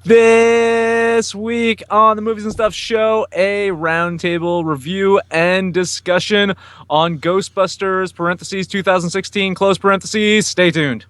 This week on the Movies and Stuff show, a roundtable review and discussion on Ghostbusters, parentheses, 2016, close parentheses. Stay tuned.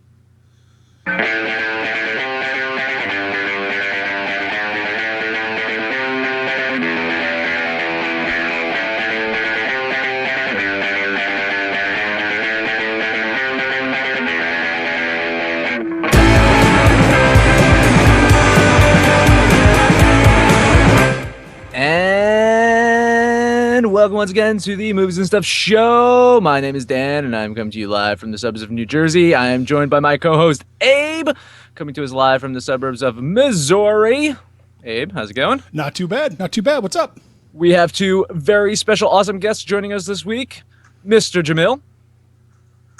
And welcome once again to the Movies and Stuff show. My name is Dan, and I'm coming to you live from the suburbs of New Jersey. I am joined by my co-host, Abe, coming to us live from the suburbs of Missouri. Abe, how's it going? Not too bad. Not too bad. What's up? We have two very special, awesome guests joining us this week. Mr. Jamill.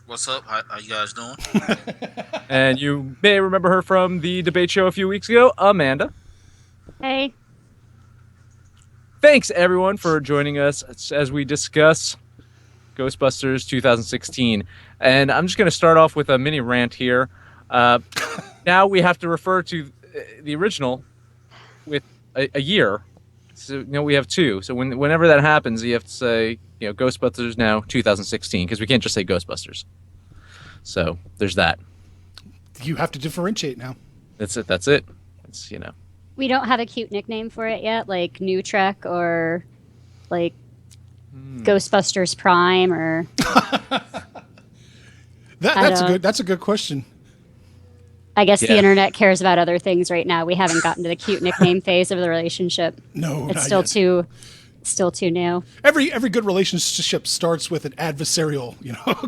What's up? How you guys doing? And you may remember her from the debate show a few weeks ago, Amanda. Hey. Thanks, everyone, for joining us as we discuss Ghostbusters 2016. And I'm just going to start off with a mini rant here. Now we have to refer to the original with a year. So, we have two. So whenever that happens, you have to say, Ghostbusters now 2016, because we can't just say Ghostbusters. So there's that. You have to differentiate now. That's it. It's, We don't have a cute nickname for it yet, like New Trek or like Ghostbusters Prime or That's a good question. I guess the internet cares about other things right now. We haven't gotten to the cute nickname phase of the relationship. No, it's not still yet. too new. Every good relationship starts with an adversarial,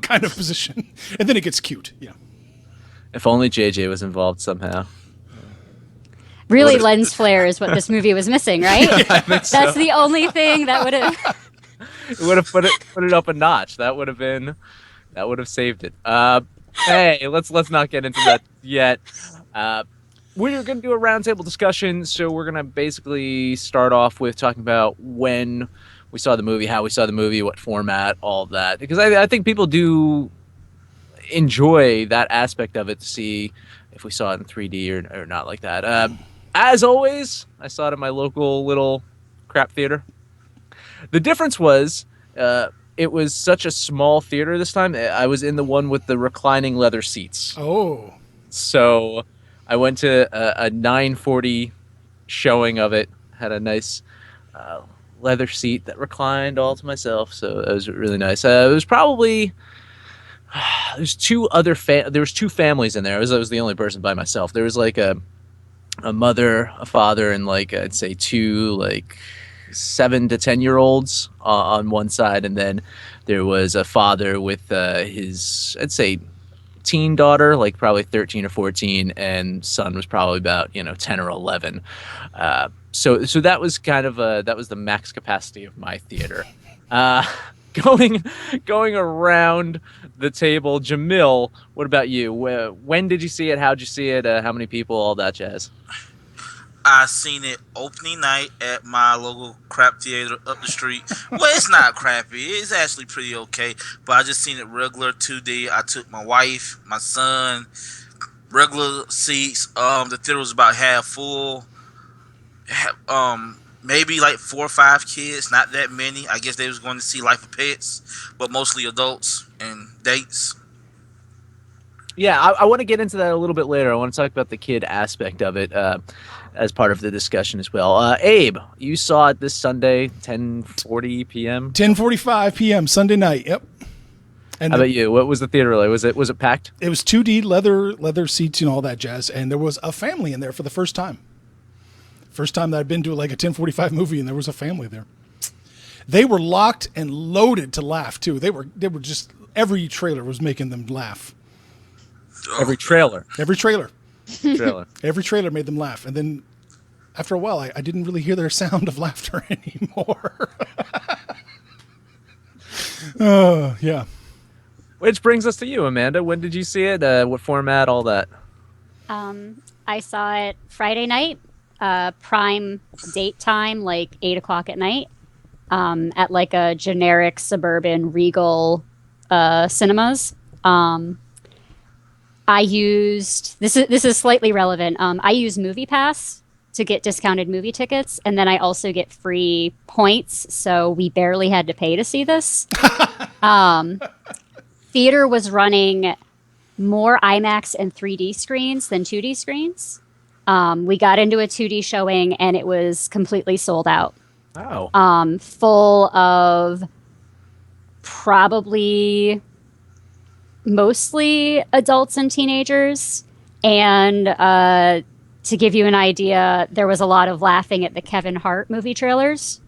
kind of position, and then it gets cute. Yeah. If only JJ was involved somehow. Really, lens flare is what this movie was missing, right? I think so. That's the only thing that would have. It would have put it up a notch. That would have saved it. Hey, let's not get into that yet. We're going to do a roundtable discussion, so we're going to basically start off with talking about when we saw the movie, how we saw the movie, what format, all of that. Because I think people do enjoy that aspect of it to see if we saw it in 3D or not like that. As always, I saw it at my local little crap theater. The difference was it was such a small theater this time. I was in the one with the reclining leather seats. Oh. So I went to a 9:40 showing of it. Had a nice leather seat that reclined all to myself. So it was really nice. It was probably... There's two families in there. I was the only person by myself. There was like a mother, a father, and I'd say two 7 to 10-year-olds on one side, and then there was a father with his, I'd say, teen daughter, probably 13 or 14, and son was probably about 10 or 11. So that was kind of that was the max capacity of my theater. Going around the table, Jamill, what about you? When did you see it? How'd you see it? How many people? All that jazz. I seen it opening night at my local crap theater up the street. Well, it's not crappy. It's actually pretty okay. But I just seen it regular 2D. I took my wife, my son, regular seats. The theater was about half full. Maybe 4 or 5 kids, not that many. I guess they was going to see Life of Pets, but mostly adults and dates. Yeah, I want to get into that a little bit later. I want to talk about the kid aspect of it as part of the discussion as well. Abe, you saw it this Sunday, 10:40 p.m.? 10:45 p.m. Sunday night, yep. And how about you? What was the theater like? Was it packed? It was 2D leather seats and all that jazz, and there was a family in there for the first time. First time that I'd been to a 10:45 movie, and there was a family there. They were locked and loaded to laugh too. They were just, every trailer was making them laugh. Every trailer. Every trailer made them laugh, and then after a while, I didn't really hear their sound of laughter anymore. Yeah. Which brings us to you, Amanda. When did you see it? What format? All that. I saw it Friday night. Prime date time, 8 o'clock at night, at a generic suburban Regal cinemas. I used this is slightly relevant. I use MoviePass to get discounted movie tickets, and then I also get free points, so we barely had to pay to see this. Um, Theater was running more IMAX and 3D screens than 2D screens. We got into a 2D showing, and it was completely sold out. Oh. Full of probably mostly adults and teenagers. And to give you an idea, there was a lot of laughing at the Kevin Hart movie trailers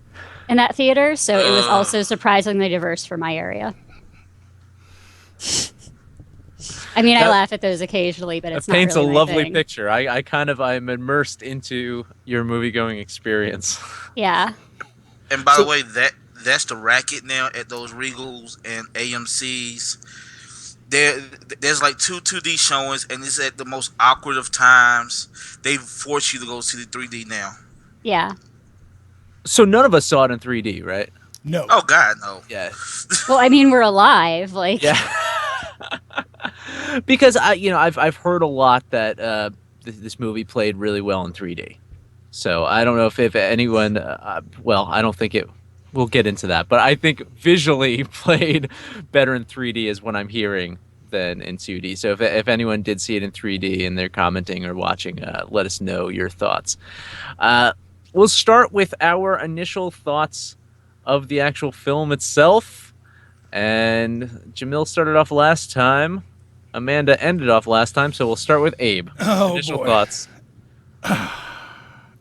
in that theater. So it was also surprisingly diverse for my area. I mean, I laugh at those occasionally, but It it's not paints really a my lovely thing. picture. I'm immersed into your movie going experience. Yeah. And by the way, that's the racket now at those Regals and AMC's. There's like two D showings, and it's at the most awkward of times. They force you to go see the 3D now. Yeah. So none of us saw it in 3D, right? No. Oh God, no. Yeah. Well, I mean, we're alive. Like, Yeah. Because I've heard a lot that this movie played really well in 3D. So I don't know if anyone well, I don't think it we'll get into that, but I think visually played better in 3D is what I'm hearing than in 2D. So if anyone did see it in 3D and they're commenting or watching, let us know your thoughts. We'll start with our initial thoughts of the actual film itself. And Jamill started off last time. Amanda ended off last time, so we'll start with Abe. Oh, Initial boy. thoughts. I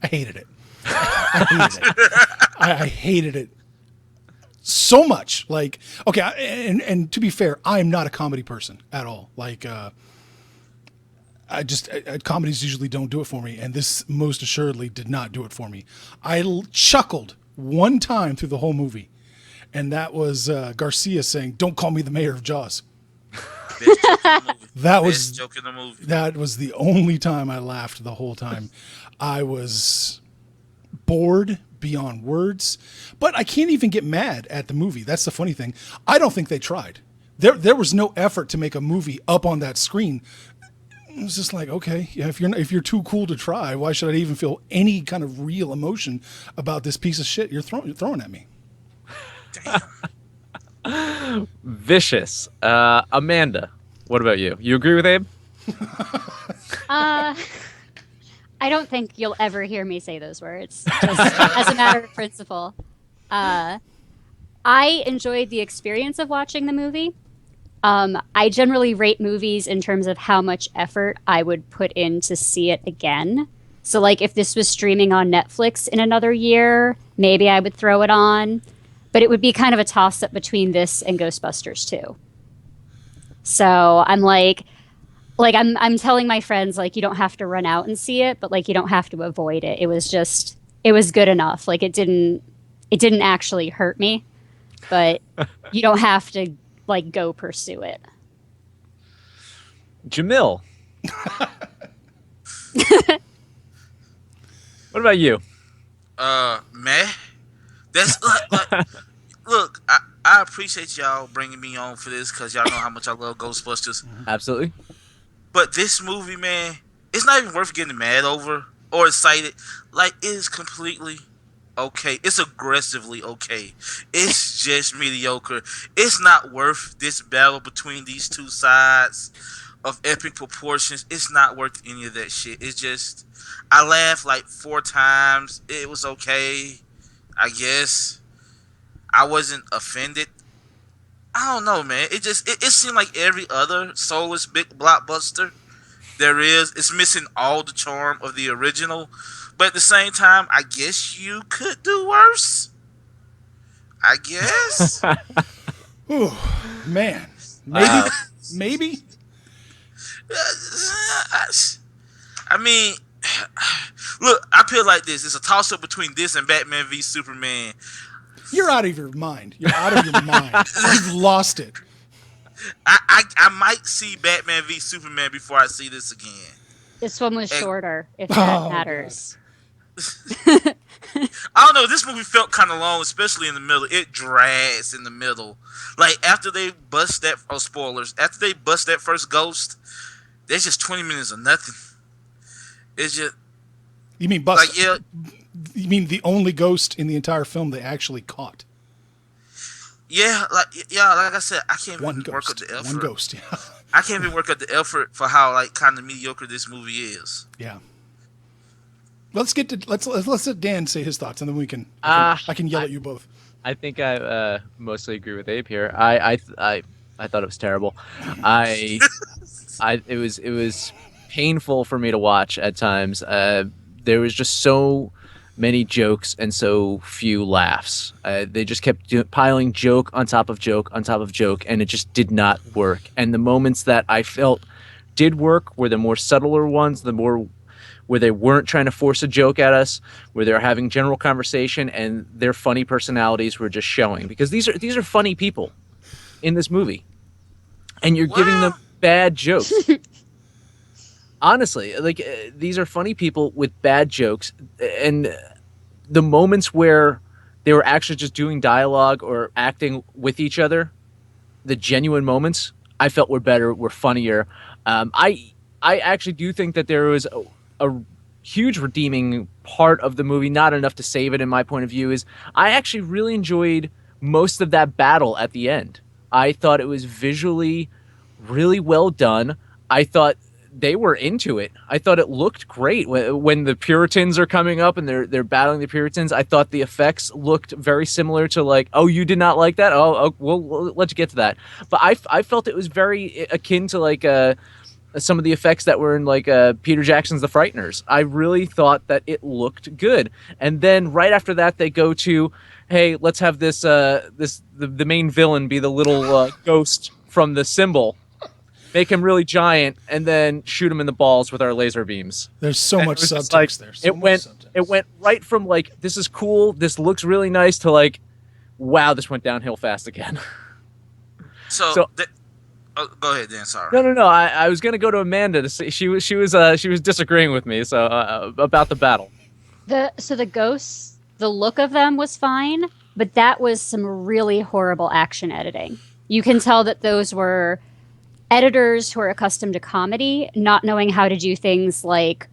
hated it. I hated it. I hated it so much. Like, okay, and to be fair, I am not a comedy person at all. Like, comedies usually don't do it for me, and this most assuredly did not do it for me. I chuckled one time through the whole movie, and that was Garcia saying, "Don't call me the mayor of Jaws." Best joke in the movie. That Best joke in the movie. That was the only time I laughed the whole time. I was bored beyond words, but I can't even get mad at the movie. That's the funny thing. I don't think they tried. There was no effort to make a movie up on that screen. It was just like, okay, yeah, if you're too cool to try, why should I even feel any kind of real emotion about this piece of shit you're throwing at me? Damn. Vicious. Amanda, what about you? You agree with Abe? I don't think you'll ever hear me say those words, just as a matter of principle. I enjoyed the experience of watching the movie. I generally rate movies in terms of how much effort I would put in to see it again. So, like, if this was streaming on Netflix in another year, maybe I would throw it on. But it would be kind of a toss-up between this and Ghostbusters 2. So I'm I'm telling my friends, like, you don't have to run out and see it, but, like, you don't have to avoid it. It was good enough. Like, it didn't actually hurt me, but you don't have to, like, go pursue it. Jamill. What about you? Meh. That's look. I appreciate y'all bringing me on for this because y'all know how much I love Ghostbusters. Absolutely. But this movie, man, it's not even worth getting mad over or excited. Like, it is completely okay. It's aggressively okay. It's just mediocre. It's not worth this battle between these two sides of epic proportions. It's not worth any of that shit. It's just, I laughed like 4 times. It was okay, I guess. I wasn't offended. I don't know, man. It seemed like every other soulless big blockbuster there is. It's missing all the charm of the original. But at the same time, I guess you could do worse. I guess. Ooh, man. Maybe. I mean, look, I feel like this. It's a toss-up between this and Batman v Superman. You're out of your mind. You're out of your mind. You've lost it. I might see Batman v Superman before I see this again. This one was shorter, if that matters. I don't know. This movie felt kind of long, especially in the middle. It drags in the middle. Like, after they bust that... Oh, spoilers. After they bust that first ghost, there's just 20 minutes of nothing. It's just... You mean Like, bust? yeah, You mean the only ghost in the entire film they actually caught? like I said, I can't One even work up ghost. the One effort. ghost. Yeah. I can't even work up the effort for how like kind of mediocre this movie is. Yeah. Let's let Dan say his thoughts, and then I can yell I at you both. I think I mostly agree with Abe here. I thought it was terrible. I it was painful for me to watch at times. There was just so many jokes and so few laughs. They just kept piling joke on top of joke on top of joke, and it just did not work. And the moments that I felt did work were the more subtler ones, the more where they weren't trying to force a joke at us, where they're having general conversation, and their funny personalities were just showing. Because these are funny people in this movie, and you're giving them Well, bad jokes. Honestly, like these are funny people with bad jokes, and the moments where they were actually just doing dialogue or acting with each other, the genuine moments, I felt were better, were funnier. I actually do think that there was a huge redeeming part of the movie, not enough to save it in my point of view. Is I actually really enjoyed most of that battle at the end. I thought it was visually really well done. I thought they were into it. I thought it looked great when the Puritans are coming up and they're battling the Puritans. I thought the effects looked very similar to like, oh, you did not like that? Oh, well, let's get to that. But I felt it was very akin to like some of the effects that were in like Peter Jackson's The Frighteners. I really thought that it looked good. And then right after that, they go to, hey, let's have the main villain be the little ghost from the symbol, make him really giant, and then shoot him in the balls with our laser beams. There's so And much it was just subtext like, there. it went right from like, this is cool, this looks really nice, to like, wow, this went downhill fast again. so, So go ahead, Dan. Sorry. no. I was gonna go to Amanda to see. She was disagreeing with me about the battle. The ghosts, the look of them was fine, but that was some really horrible action editing. You can tell that those were editors who are accustomed to comedy, not knowing how to do things like,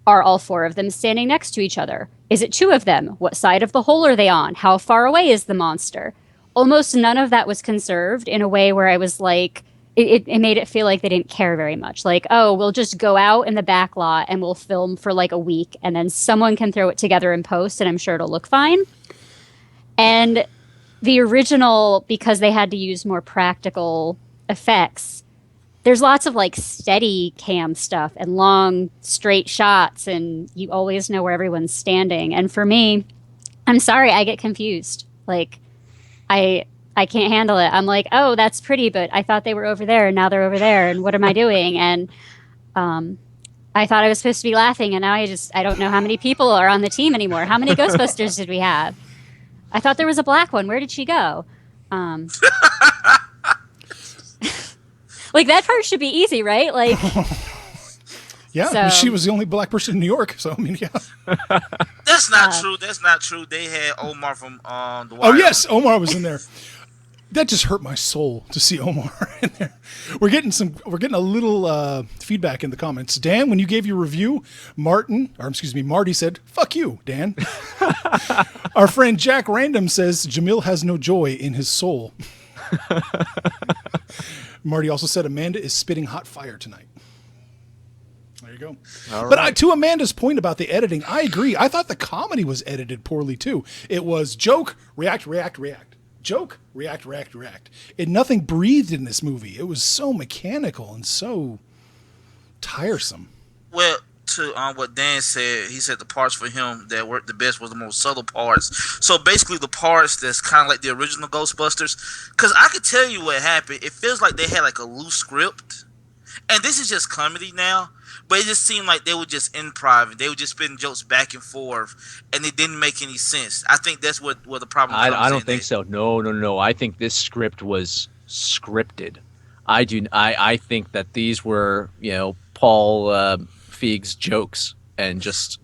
are all four of them standing next to each other? Is it two of them? What side of the hole are they on? How far away is the monster? Almost none of that was conserved in a way where I was like, it made it feel like they didn't care very much. Like, oh, we'll just go out in the back lot and we'll film for like a week, and then someone can throw it together in post and I'm sure it'll look fine. And the original, because they had to use more practical effects, there's lots of like steady cam stuff and long straight shots, and you always know where everyone's standing. And for me, I'm sorry, I get confused. Like, I can't handle it. I'm like, oh, that's pretty, but I thought they were over there and now they're over there, and what am I doing? And I thought I was supposed to be laughing, and now I don't know how many people are on the team anymore. How many Ghostbusters did we have? I thought there was a black one. Where did she go? Like, that part should be easy, right? Like, Yeah, she was the only black person in New York. So I mean, yeah. That's not true. That's not true. They had Omar from The Wire. Oh yes, Omar was in there. That just hurt my soul to see Omar in there. We're getting a little feedback in the comments. Dan, when you gave your review, Marty said, "Fuck you, Dan." Our friend Jack Random says Jamill has no joy in his soul. Marty also said Amanda is spitting hot fire tonight. There you go. But to Amanda's point about the editing, I agree. I thought the comedy was edited poorly too. It was joke, react, react, react. Joke, react, react, react. Nothing breathed in this movie. It was so mechanical and so tiresome. Well, to what Dan said, he said the parts for him that worked the best were the most subtle parts. So basically, the parts that's kind of like the original Ghostbusters. Because I could tell you what happened. It feels like they had like a loose script, and this is just comedy now. But it just seemed like they were just improv. They were just spitting jokes back and forth, and it didn't make any sense. I think that's what the problem comes in. I don't think so. No. I think this script was scripted. I think that these were, Paul Feig's jokes, and just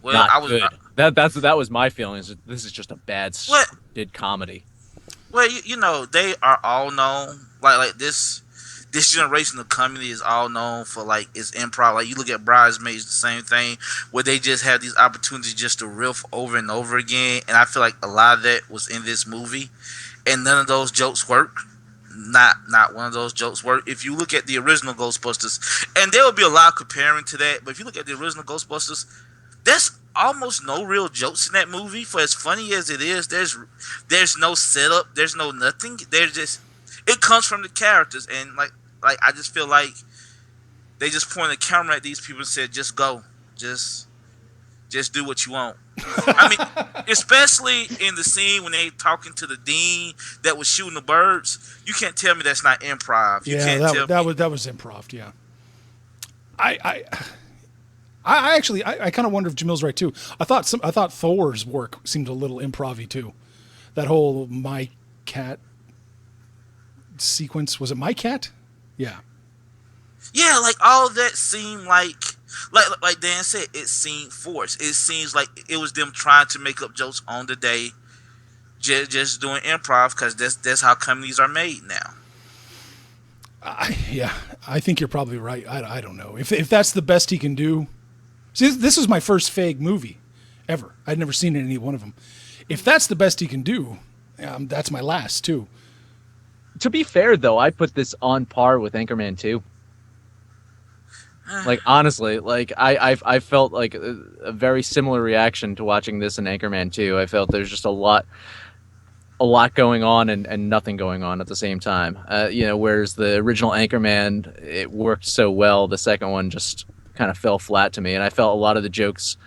not good. That was my feelings. This is just a bad scripted comedy. Well, they are all known like this. this generation of comedy is all known for like its improv. Like you look at Bridesmaids, the same thing, where they just have these opportunities just to riff over and over again. And I feel like a lot of that was in this movie, and none of those jokes work. Not one of those jokes work. If you look at the original Ghostbusters, and there will be a lot comparing to that, but if you look at the original Ghostbusters, there's almost no real jokes in that movie. For as funny as it is, there's no setup, there's no nothing. There's just it comes from the characters, and like I just feel like they just pointed a camera at these people and said, "Just go, just do what you want." I mean, especially in the scene when they talking to the dean that was shooting the birds. You can't tell me that's not improv. You Yeah, can't tell me. that was improv. Yeah, I actually I kind of wonder if Jamil's right too. I thought Thor's work seemed a little improv-y too. That whole my cat sequence, was it my cat? Yeah. Yeah, like all that seemed like Dan said, it seemed forced. It seems like it was them trying to make up jokes on the day, just doing improv because that's how comedies are made now. Yeah, I think you're probably right. I don't know if that's the best he can do. See, this is my first Feig movie ever. I'd never seen any one of them. If that's the best he can do, that's my last too. To be fair, though, I put this on par with Anchorman 2. Like, honestly, like I felt like a very similar reaction to watching this in Anchorman 2. I felt there's just a lot going on and nothing going on at the same time. Whereas the original Anchorman, it worked so well. The second one just kind of fell flat to me, and I felt a lot of the jokes.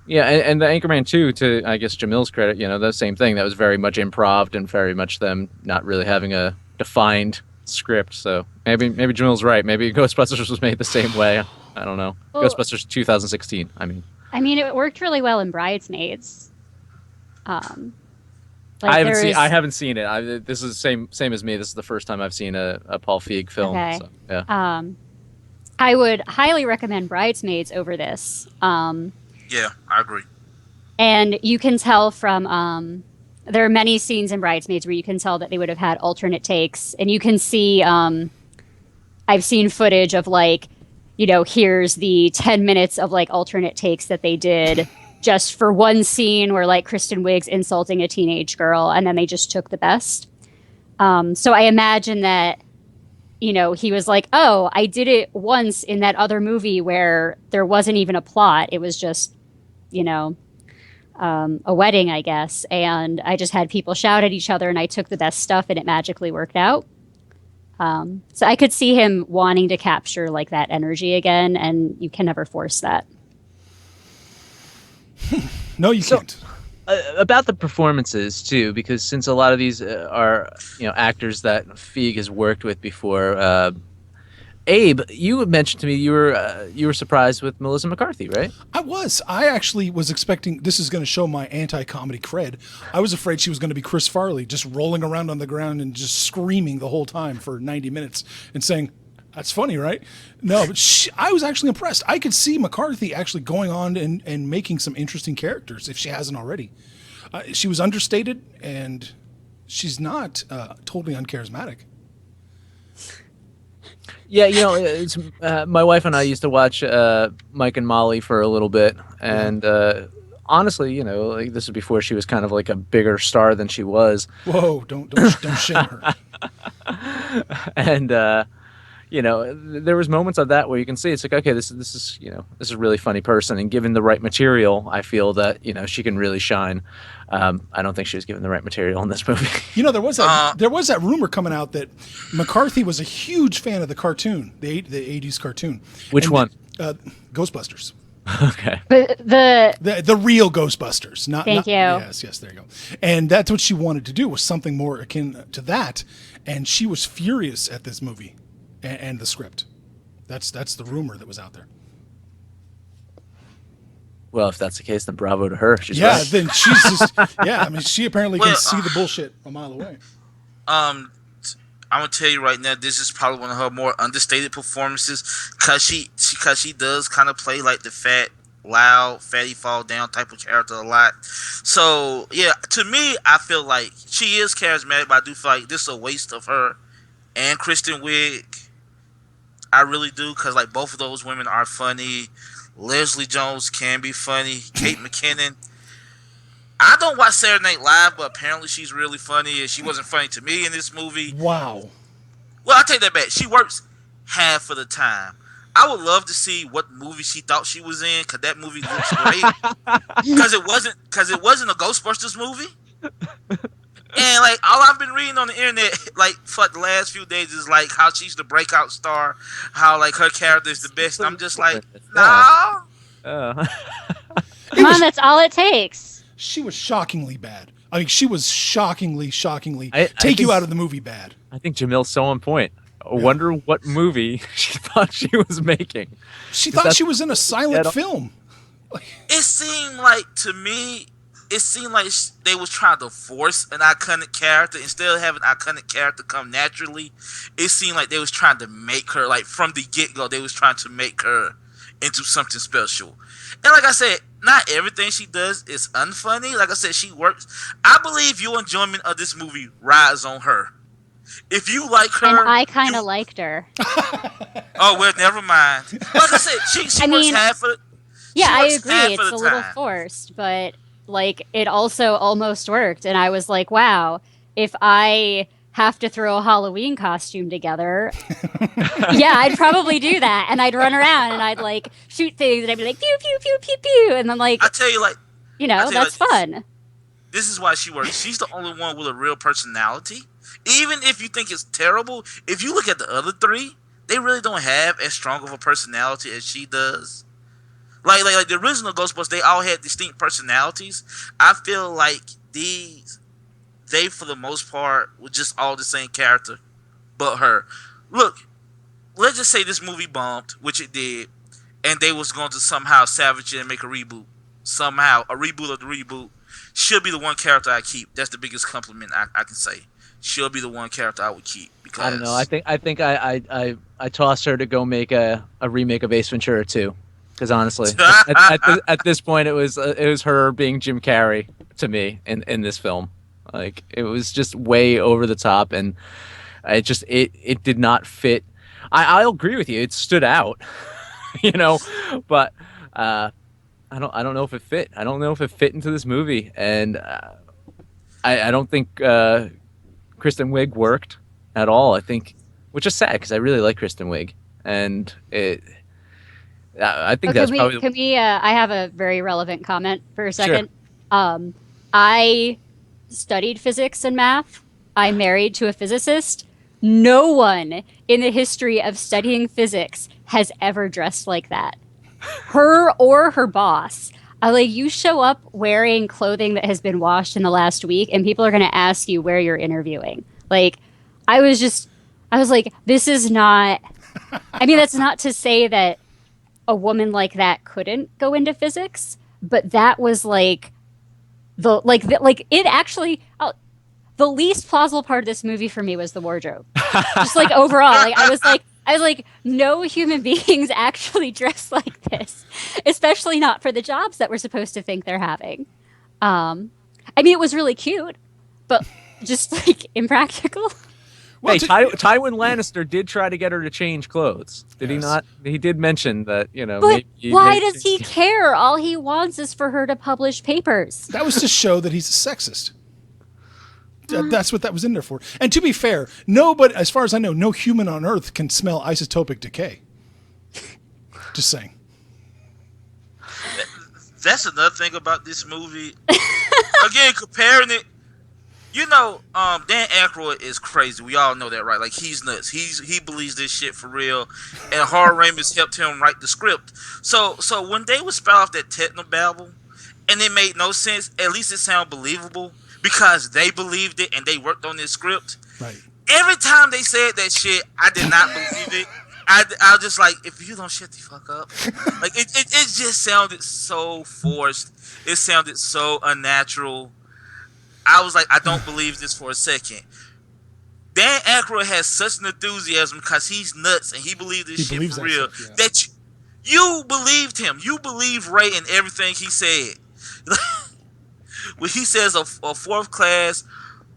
Yeah, and the Anchorman 2, to I guess Jamil's credit, the same thing. That was very much improv and very much them not really having a defined script. So maybe Jamil's right. Maybe Ghostbusters was made the same way. I don't know. Well, Ghostbusters 2016. I mean, it worked really well in Bridesmaids. Um, I haven't seen it. This is the same as me. This is the first time I've seen a Paul Feig film. Okay. So, yeah. I would highly recommend Bridesmaids over this. Yeah, I agree. And you can tell from there are many scenes in Bridesmaids where you can tell that they would have had alternate takes, and you can see. I've seen footage of here's the 10 minutes of alternate takes that they did just for one scene where Kristen Wiig's insulting a teenage girl, and then they just took the best. So I imagine that. He was like, oh, I did it once in that other movie where there wasn't even a plot. It was just, a wedding, I guess. And I just had people shout at each other and I took the best stuff and it magically worked out. So I could see him wanting to capture that energy again, and you can never force that. No, you can't. About the performances too, because since a lot of these are actors that Feig has worked with before. Abe, you mentioned to me you were surprised with Melissa McCarthy, right? I was. I actually was expecting this is going to show my anti-comedy cred. I was afraid she was going to be Chris Farley, just rolling around on the ground and just screaming the whole time for 90 minutes and saying, "That's funny, right?" No, but I was actually impressed. I could see McCarthy actually going on and making some interesting characters if she hasn't already. She was understated, and she's not totally uncharismatic. Yeah, it's, my wife and I used to watch Mike and Molly for a little bit, and honestly, this is before she was kind of like a bigger star than she was. Whoa! Don't shame her. And there was moments of that where you can see it's like, okay, this is a really funny person, and given the right material, I feel that she can really shine. I don't think she was given the right material in this movie. There was that rumor coming out that McCarthy was a huge fan of the cartoon, the 80s cartoon. Which one? Ghostbusters. Okay. But The real Ghostbusters. Thank you. Yes, there you go. And that's what she wanted to do, was something more akin to that. And she was furious at this movie and the script. That's the rumor that was out there. Well, if that's the case, then bravo to her. She's yeah, right. then she's just I mean, she apparently can see the bullshit a mile away. I'm gonna tell you right now, this is probably one of her more understated performances because she does kind of play like the fat, loud, fatty fall down type of character a lot. So yeah, to me, I feel like she is charismatic, but I do feel like this is a waste of her and Kristen Wiig I really do, because like both of those women are funny. Leslie Jones can be funny. Kate McKinnon. I don't watch Saturday Night Live, but apparently she's really funny, and she wasn't funny to me in this movie. Wow. Well, I take that back. She works half of the time. I would love to see what movie she thought she was in, because that movie looks great. Because it wasn't a Ghostbusters movie. And like all I've been reading on the internet, like for the last few days, is like how she's the breakout star, how like her character is the best. And I'm just like, no. Uh, Come on, that's all it takes. She was shockingly bad. I mean, she was shockingly I take you think- out of the movie bad. I think Jamil's so on point. I wonder what movie she thought she was making. She Is thought that- she was in a silent film. It seemed like to me, they was trying to force an iconic character instead of having an iconic character come naturally. It seemed like they was trying to make her, like from the get go, they was trying to make her into something special. And like I said, not everything she does is unfunny. Like I said, she works. I believe your enjoyment of this movie rides on her. If you like her, And I kind of liked her. oh well, never mind. Like I said, she I works mean, half of. Yeah, she I works agree. half It's of a the little time. forced, but like it also almost worked. And I was like, wow, if I have to throw a Halloween costume together, yeah, I'd probably do that. And I'd run around and I'd like shoot things and I'd be like, pew, pew, pew, pew, pew. And then like, I tell you, like you know, tell you that's like this. fun. this is why she works. She's the only one with a real personality. Even if you think it's terrible, if you look at the other three, they really don't have as strong of a personality as she does. Like the original Ghostbusters, they all had distinct personalities. I feel like they for the most part were just all the same character, but her. Look, let's just say this movie bombed, which it did, and they was going to somehow salvage it and make a reboot. Somehow, a reboot of the reboot. She'll be the one character I keep. That's the biggest compliment I can say. She'll be the one character I would keep. Because I don't know. I think I tossed her to go make a remake of Ace Ventura 2. Because honestly, at this point, it was her being Jim Carrey to me in this film. Like it was just way over the top, and it did not fit. I'll agree with you. It stood out, but I don't know if it fit. I don't know if it fit into this movie, and I don't think Kristen Wiig worked at all. I think, which is sad because I really like Kristen Wiig, and I think that's probably. Can we? I have a very relevant comment for a second. Sure. I studied physics and math. I'm married to a physicist. No one in the history of studying physics has ever dressed like that. Her or her boss. Like you show up wearing clothing that has been washed in the last week, and people are going to ask you where you're interviewing. Like, I was like, this is not. I mean, that's not to say that a woman like that couldn't go into physics, but that was like it actually. The least plausible part of this movie for me was the wardrobe. Just like overall, like I was like, no human beings actually dress like this, especially not for the jobs that we're supposed to think they're having. I mean, it was really cute, but just like impractical. Well, hey, Tywin Lannister did try to get her to change clothes. Did he not? He did mention that, But why does he care? All he wants is for her to publish papers. That was to show that he's a sexist. That's what that was in there for. And to be fair, but as far as I know, no human on Earth can smell isotopic decay. Just saying. That's another thing about this movie. Again, comparing it, Dan Aykroyd is crazy. We all know that, right? Like he's nuts. He believes this shit for real, and Harold Ramis helped him write the script. So when they would spout off that technobabble, and it made no sense, at least it sounded believable. Because they believed it and they worked on this script. Right. Every time they said that shit, I did not believe it. I was just like, if you don't shut the fuck up. Like, it just sounded so forced. It sounded so unnatural. I was like, I don't believe this for a second. Dan Aykroyd has such an enthusiasm because he's nuts and he believes this shit for real. Stuff, yeah. That you believed him. You believe Ray in everything he said. When he says a fourth class,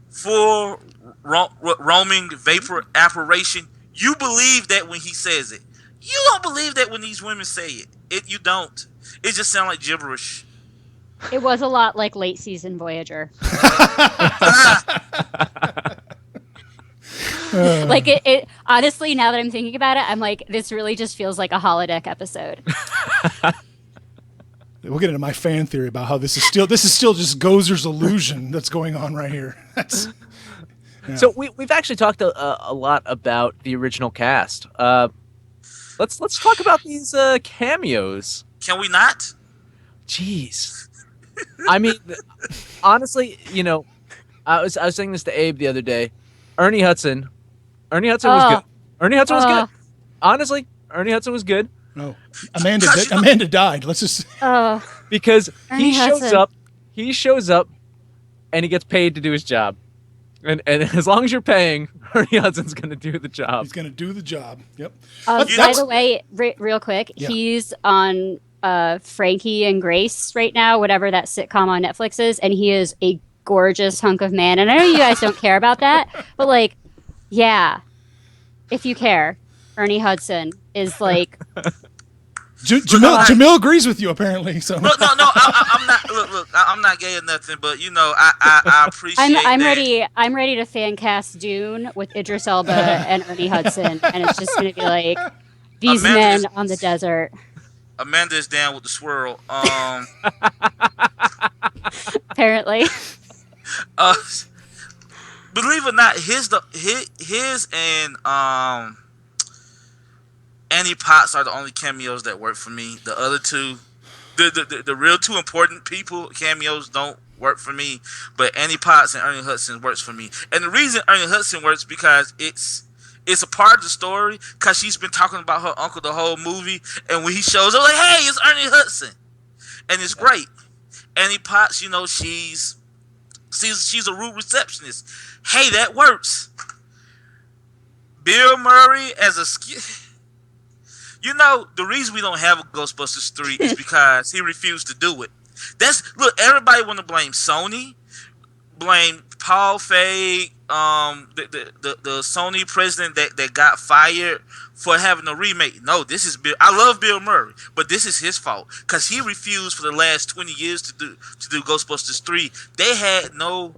full roaming vapor apparition, You believe that when he says it. You don't believe that when these women say it. You don't. It just sounds like gibberish. It was a lot like late season Voyager. Ah, Like it honestly, now that I'm thinking about it, I'm like, this really just feels like a holodeck episode. We'll get into my fan theory about how this is still just Gozer's illusion that's going on right here. That's So we've actually talked a lot about the original cast. Let's talk about these cameos. can we not? Jeez, I mean, honestly, I was saying this to Abe the other day. Ernie Hudson was Oh, good. Ernie Hudson was good. oh, Honestly, Ernie Hudson was good no. Amanda died. Let's just oh. because Ernie Hudson. he shows up, and he gets paid to do his job. And as long as you're paying, Ernie Hudson's going to do the job. he's going to do the job. Yep. By the way, real quick, Yeah. he's on Frankie and Grace right now, whatever that sitcom on Netflix is, and he is a gorgeous hunk of man. And I know you guys don't care about that, but like, yeah, if you care, Ernie Hudson is like, Jamill agrees with you apparently. So No. I'm not. Look. I'm not gay or nothing, but I appreciate. I'm that. ready. I'm ready to fan cast Dune with Idris Elba and Ernie Hudson, and it's just gonna be like these Amanda's- men on the desert. Amanda is down with the swirl. Apparently, Uh, believe it or not, his and Annie Potts are the only cameos that work for me. The other two, the real two important people cameos don't work for me. But Annie Potts and Ernie Hudson works for me. And the reason Ernie Hudson works because it's a part of the story because she's been talking about her uncle the whole movie, and when he shows up, like, hey, it's Ernie Hudson, and it's great. Annie Potts, she's a rude receptionist. Hey, that works. Bill Murray as a the reason we don't have a Ghostbusters 3 is because he refused to do it. Look, everybody want to blame Sony, blame Paul Feig, the Sony president that got fired for having a remake. No, this is Bill. I love Bill Murray, but this is his fault because he refused for the last 20 years to do Ghostbusters 3. They had no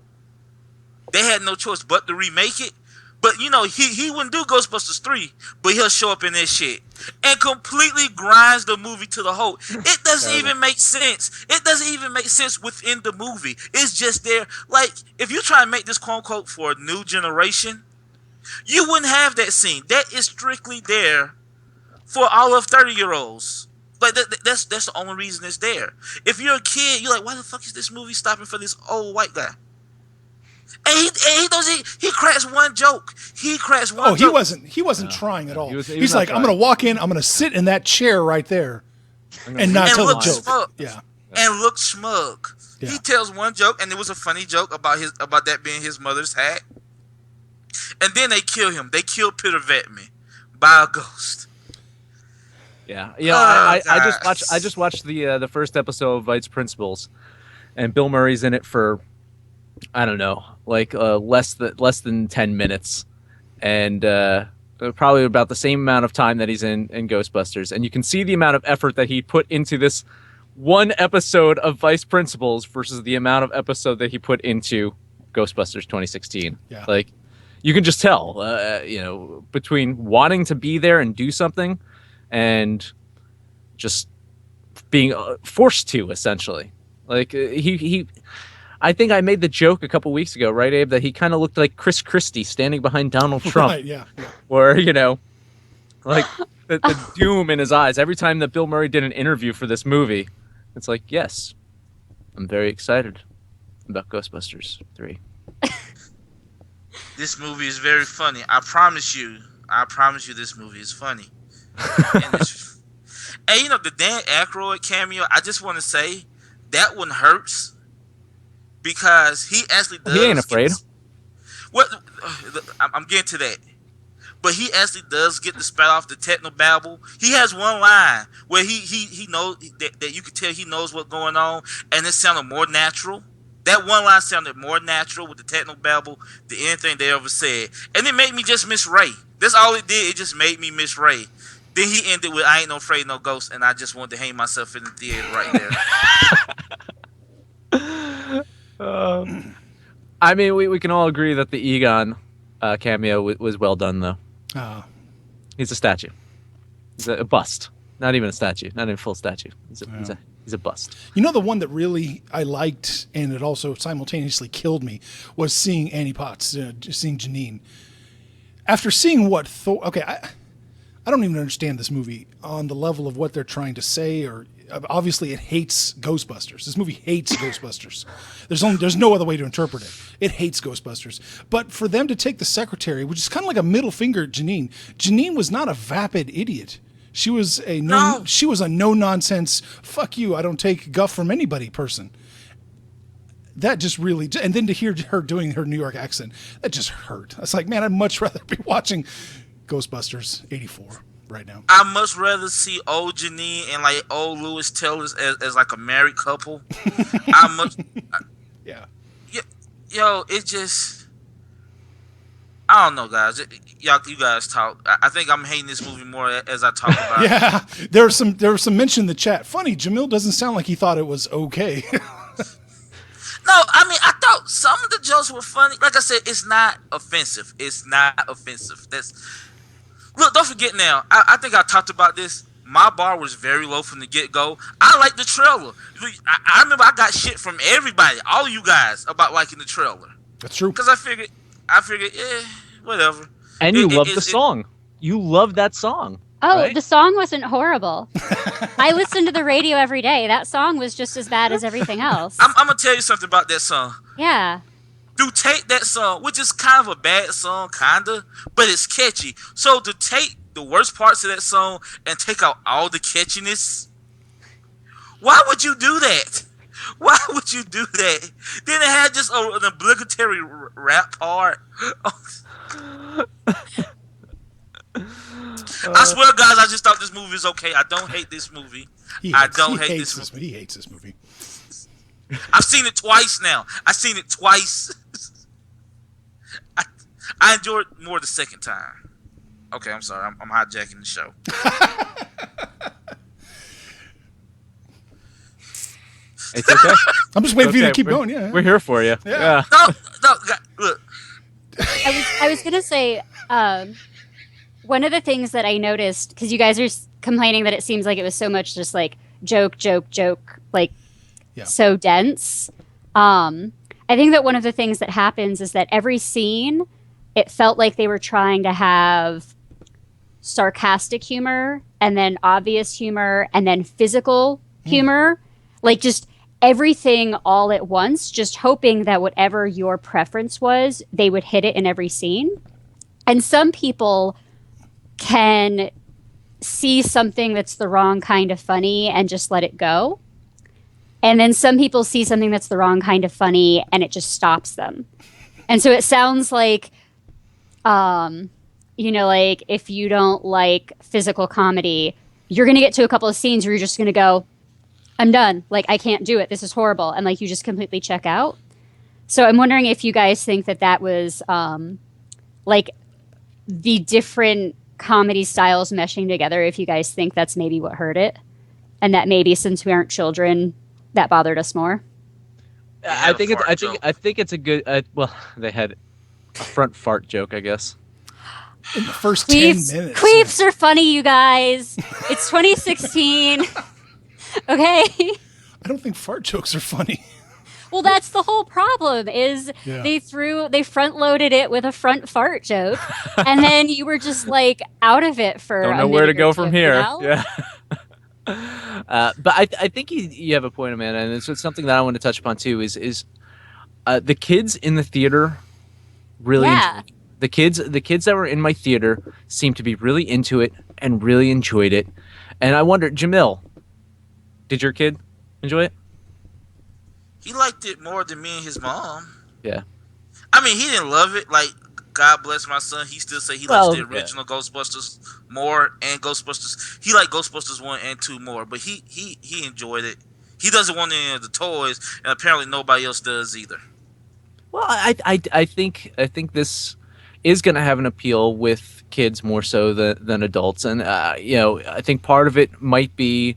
choice but to remake it. But he wouldn't do Ghostbusters 3, but he'll show up in this shit and completely grinds the movie to the halt. It doesn't even make sense. It doesn't even make sense within the movie. It's just there. Like, if you try and make this quote unquote for a new generation, you wouldn't have that scene. That is strictly there for all of 30-year-olds. Like that's the only reason it's there. If you're a kid, you're like, why the fuck is this movie stopping for this old white guy? And he cracks one joke. He cracks one joke. He wasn't trying at all. He was He's not like, trying. I'm going to walk in, I'm going to sit in that chair right there and not And tell a look joke. smug. Yeah. And look smug. Yeah. He tells one joke, and it was a funny joke about that being his mother's hat. And then they kill him. They kill Peter Vettman by a ghost. Yeah. Oh, I just watched the first episode of Vice Principals, and Bill Murray's in it for, I don't know, like less than 10 minutes, and probably about the same amount of time that he's in Ghostbusters, and you can see the amount of effort that he put into this one episode of Vice Principals versus the amount of episode that he put into Ghostbusters 2016. Yeah. Like, you can just tell, between wanting to be there and do something, and just being forced to, essentially. Like, he I think I made the joke a couple weeks ago, right, Abe, that he kind of looked like Chris Christie standing behind Donald Trump. Right, yeah. Where, like the doom in his eyes. Every time that Bill Murray did an interview for this movie, it's like, yes, I'm very excited about Ghostbusters 3. This movie is very funny. I promise you this movie is funny. And the Dan Aykroyd cameo, I just want to say, that one hurts. Because he actually does. He ain't afraid. I'm getting to that. But he actually does get to spat off the technobabble. He has one line where he knows that you can tell he knows what's going on, and it sounded more natural That one line sounded more natural with the techno babble than anything they ever said, and it made me just miss Ray. That's all it did. It just made me miss Ray. Then he ended with "I ain't no afraid no ghost," and I just wanted to hang myself in the theater right there. I mean, we can all agree that the Egon cameo was well done, though. Uh, He's a statue. He's a bust. Not even a statue. Not even a full statue. He's a bust. You know, the one that really I liked and it also simultaneously killed me was seeing Annie Potts, seeing Janine. After seeing what Thor... Okay, I don't even understand this movie on the level of what they're trying to say, or obviously it hates Ghostbusters. This movie hates Ghostbusters. There's no other way to interpret it. It hates Ghostbusters. But for them to take the secretary, which is kind of like a middle finger at Janine. Janine was not a vapid idiot. She was a no nonsense, fuck you, I don't take guff from anybody person. That just really, and then to hear her doing her New York accent, that just hurt. It's like, man, I'd much rather be watching Ghostbusters 84 right now. I much rather see old Janine and like old Lewis Taylor as like a married couple. Yeah. Yo, it just, I don't know, guys. You guys talk. I think I'm hating this movie more as I talk about it. Yeah, there was some mention in the chat. Funny, Jamill doesn't sound like he thought it was okay. No, I mean, I thought some of the jokes were funny. Like I said, it's not offensive. Look, don't forget now. I think I talked about this. My bar was very low from the get-go. I like the trailer. I remember I got shit from everybody, all you guys, about liking the trailer. That's true. Because I figured, whatever. And you love the song. You love that song. Oh, right? The song wasn't horrible. I listen to the radio every day. That song was just as bad as everything else. I'm going to tell you something about that song. Yeah. To take that song, which is kind of a bad song, kinda, but it's catchy. So to take the worst parts of that song and take out all the catchiness, why would you do that? Why would you do that? Then it had just an obligatory rap part. I swear, guys, I just thought this movie was okay. I don't hate this movie. He hates this movie. He hates this movie. I've seen it twice now. I enjoyed it more the second time. Okay, I'm sorry. I'm hijacking the show. It's okay. I'm just waiting for you to keep going. Yeah, we're here for you. Yeah. No, look. I was gonna say one of the things that I noticed, because you guys are complaining that it seems like it was so much just like joke, like so dense. I think that one of the things that happens is that every scene, it felt like they were trying to have sarcastic humor and then obvious humor and then physical humor, like just everything all at once, just hoping that whatever your preference was, they would hit it in every scene. And some people can see something that's the wrong kind of funny and just let it go. And then some people see something that's the wrong kind of funny and it just stops them. And so it sounds like, like if you don't like physical comedy, you're going to get to a couple of scenes where you're just going to go, I'm done. Like, I can't do it. This is horrible. And like, you just completely check out. So I'm wondering if you guys think that was like the different comedy styles meshing together, if you guys think that's maybe what hurt it. And that maybe since we aren't children, that bothered us more. I think it's a good. Well, they had a front fart joke, I guess. In the first Queefs, 10 minutes. Queefs are funny, you guys. It's 2016. Okay. I don't think fart jokes are funny. Well, that's the whole problem is they front loaded it with a front fart joke, and then you were just like out of it for don't know where to go from here. Yeah. But I think you have a point, Amanda, and it's something that I want to touch upon too. Is the kids in the theater really? Yeah. The kids that were in my theater seemed to be really into it and really enjoyed it. And I wonder, Jamill, did your kid enjoy it? He liked it more than me and his mom. Yeah. I mean, he didn't love it. Like, God bless my son. He still say he likes the original Ghostbusters more and Ghostbusters. He liked Ghostbusters 1 and 2 more, but he enjoyed it. He doesn't want any of the toys, and apparently nobody else does either. Well, I think this is going to have an appeal with kids more so than adults, and I think part of it might be